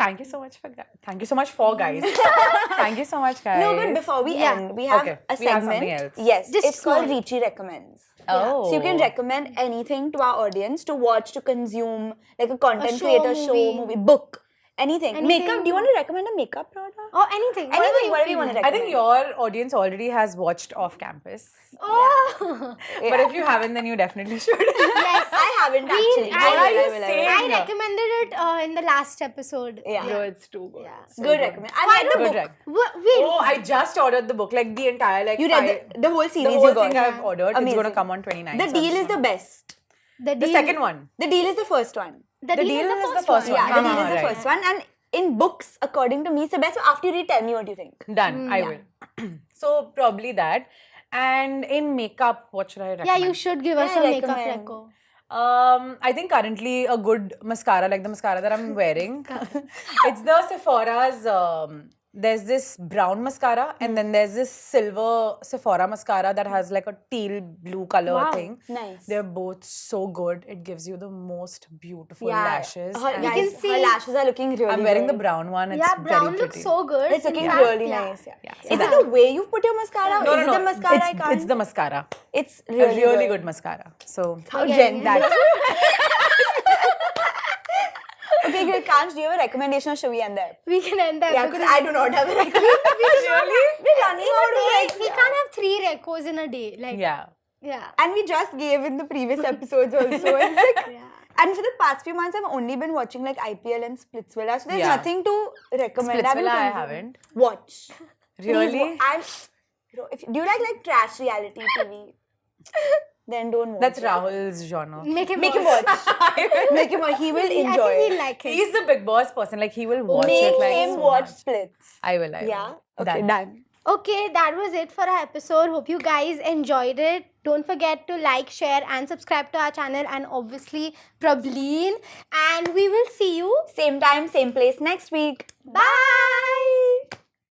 [SPEAKER 1] Thank you so much for thank you so much for guys. Thank you so much, guys.
[SPEAKER 4] No, but before we
[SPEAKER 3] Yeah.
[SPEAKER 4] end, we have
[SPEAKER 1] Okay,
[SPEAKER 4] a
[SPEAKER 1] we have
[SPEAKER 4] segment.
[SPEAKER 1] something else.
[SPEAKER 4] Yes,
[SPEAKER 3] Just
[SPEAKER 4] it's called
[SPEAKER 3] small.
[SPEAKER 4] Richi Recommends.
[SPEAKER 1] Oh.
[SPEAKER 4] So you can recommend anything to our audience to watch, to consume, like a content
[SPEAKER 3] show,
[SPEAKER 4] creator, show,
[SPEAKER 3] movie.
[SPEAKER 4] movie, book, anything.
[SPEAKER 3] Anything.
[SPEAKER 4] Makeup. Do you want to recommend a makeup product?
[SPEAKER 3] Or anything.
[SPEAKER 4] Anything, whatever you
[SPEAKER 3] feel
[SPEAKER 4] want to
[SPEAKER 3] like.
[SPEAKER 1] I
[SPEAKER 4] recommend.
[SPEAKER 1] think your audience already has watched Off Campus.
[SPEAKER 3] Oh.
[SPEAKER 1] But if you haven't, then you definitely should.
[SPEAKER 3] Yes.
[SPEAKER 4] I haven't actually.
[SPEAKER 3] What are
[SPEAKER 1] you
[SPEAKER 4] I will.
[SPEAKER 1] saying?
[SPEAKER 3] I recommended it in the last episode.
[SPEAKER 4] Yeah.
[SPEAKER 1] No, it's too good.
[SPEAKER 3] Yeah.
[SPEAKER 1] So
[SPEAKER 4] Good recommend. I read the
[SPEAKER 1] Good
[SPEAKER 4] book.
[SPEAKER 1] rec.
[SPEAKER 3] Wait.
[SPEAKER 1] Oh, I just ordered the book, like the entire
[SPEAKER 4] You read the whole series
[SPEAKER 1] the whole
[SPEAKER 4] you got.
[SPEAKER 1] thing I've ordered. It's
[SPEAKER 4] Amazing.
[SPEAKER 1] going to come on 29th.
[SPEAKER 4] The
[SPEAKER 1] so
[SPEAKER 4] deal
[SPEAKER 1] I'm
[SPEAKER 4] is the
[SPEAKER 1] just-
[SPEAKER 4] best.
[SPEAKER 1] the second one.
[SPEAKER 4] The deal is the first one.
[SPEAKER 3] The
[SPEAKER 1] the
[SPEAKER 3] deal
[SPEAKER 1] deal
[SPEAKER 3] is the first one.
[SPEAKER 4] Yeah, the deal
[SPEAKER 1] Uh-huh,
[SPEAKER 4] is the
[SPEAKER 1] right.
[SPEAKER 4] first one. And in books, according to me, it's the best. So after you read, tell me what you think.
[SPEAKER 1] Done. I will. So probably that. And in makeup, what should I recommend?
[SPEAKER 3] Yeah, you should give us
[SPEAKER 4] Yeah,
[SPEAKER 3] a makeup
[SPEAKER 4] recommend.
[SPEAKER 3] reco.
[SPEAKER 1] I think currently a good mascara, like the mascara that I'm wearing, it's the Sephora's. There's this brown mascara, and then there's this silver Sephora mascara that has like a teal blue color
[SPEAKER 3] Wow.
[SPEAKER 1] thing.
[SPEAKER 4] Nice.
[SPEAKER 1] They're both so good. It gives you the most beautiful
[SPEAKER 4] Yeah.
[SPEAKER 1] lashes.
[SPEAKER 4] Her,
[SPEAKER 1] and
[SPEAKER 4] guys,
[SPEAKER 3] can
[SPEAKER 4] her
[SPEAKER 3] see-
[SPEAKER 4] lashes are looking really
[SPEAKER 1] I'm wearing the
[SPEAKER 4] good.
[SPEAKER 1] brown one. It's
[SPEAKER 3] Yeah, brown
[SPEAKER 1] very
[SPEAKER 3] looks
[SPEAKER 1] pretty.
[SPEAKER 3] so good.
[SPEAKER 4] It's looking
[SPEAKER 3] In fact,
[SPEAKER 4] really
[SPEAKER 3] yeah.
[SPEAKER 4] nice. Yeah.
[SPEAKER 1] Yeah, so
[SPEAKER 4] Is it
[SPEAKER 1] that-
[SPEAKER 4] the way you put your mascara?
[SPEAKER 1] No,
[SPEAKER 4] Is
[SPEAKER 1] no,
[SPEAKER 4] it
[SPEAKER 1] no.
[SPEAKER 4] the mascara I
[SPEAKER 1] it's,
[SPEAKER 4] can't?
[SPEAKER 1] it's the mascara.
[SPEAKER 4] It's
[SPEAKER 1] A
[SPEAKER 4] really,
[SPEAKER 1] really good mascara. So
[SPEAKER 4] How
[SPEAKER 3] Okay,
[SPEAKER 4] gentle.
[SPEAKER 3] that-
[SPEAKER 4] Okay, good. Kanch, do you have a recommendation or should we end there?
[SPEAKER 3] We can end that.
[SPEAKER 4] Yeah, because I do not have a recommendation.
[SPEAKER 1] Really?
[SPEAKER 4] We're running
[SPEAKER 3] in a
[SPEAKER 4] out of
[SPEAKER 3] day,
[SPEAKER 4] ideas.
[SPEAKER 3] we can't have 3 recos in a day. Like,
[SPEAKER 1] yeah.
[SPEAKER 3] yeah.
[SPEAKER 4] And we just gave in the previous episodes also. It's like,
[SPEAKER 3] Yeah.
[SPEAKER 4] and for the past few months, I've only been watching like IPL and Splitsvilla. So there's
[SPEAKER 1] Yeah.
[SPEAKER 4] nothing to recommend.
[SPEAKER 1] Splitsvilla I
[SPEAKER 3] Mm-hmm.
[SPEAKER 1] haven't.
[SPEAKER 4] Watch.
[SPEAKER 1] Really?
[SPEAKER 4] Please and do you like trash reality TV? Then don't watch.
[SPEAKER 1] That's
[SPEAKER 4] it.
[SPEAKER 1] Rahul's genre.
[SPEAKER 3] Make him
[SPEAKER 4] Make him
[SPEAKER 3] watch.
[SPEAKER 4] watch. Make him watch. He will
[SPEAKER 3] I
[SPEAKER 4] enjoy
[SPEAKER 3] think he'll
[SPEAKER 4] it.
[SPEAKER 3] like it.
[SPEAKER 1] He's the big boss person. Like he will watch
[SPEAKER 4] Make
[SPEAKER 1] it like
[SPEAKER 4] him
[SPEAKER 1] so
[SPEAKER 4] watch
[SPEAKER 1] much.
[SPEAKER 4] Splits.
[SPEAKER 1] I will.
[SPEAKER 4] Yeah. Okay,
[SPEAKER 1] Done.
[SPEAKER 4] done.
[SPEAKER 3] Okay, that was it for our episode. Hope you guys enjoyed it. Don't forget to like, share, and subscribe to our channel, and obviously Prableen. And we will see you.
[SPEAKER 4] Same time, same place next week.
[SPEAKER 3] Bye.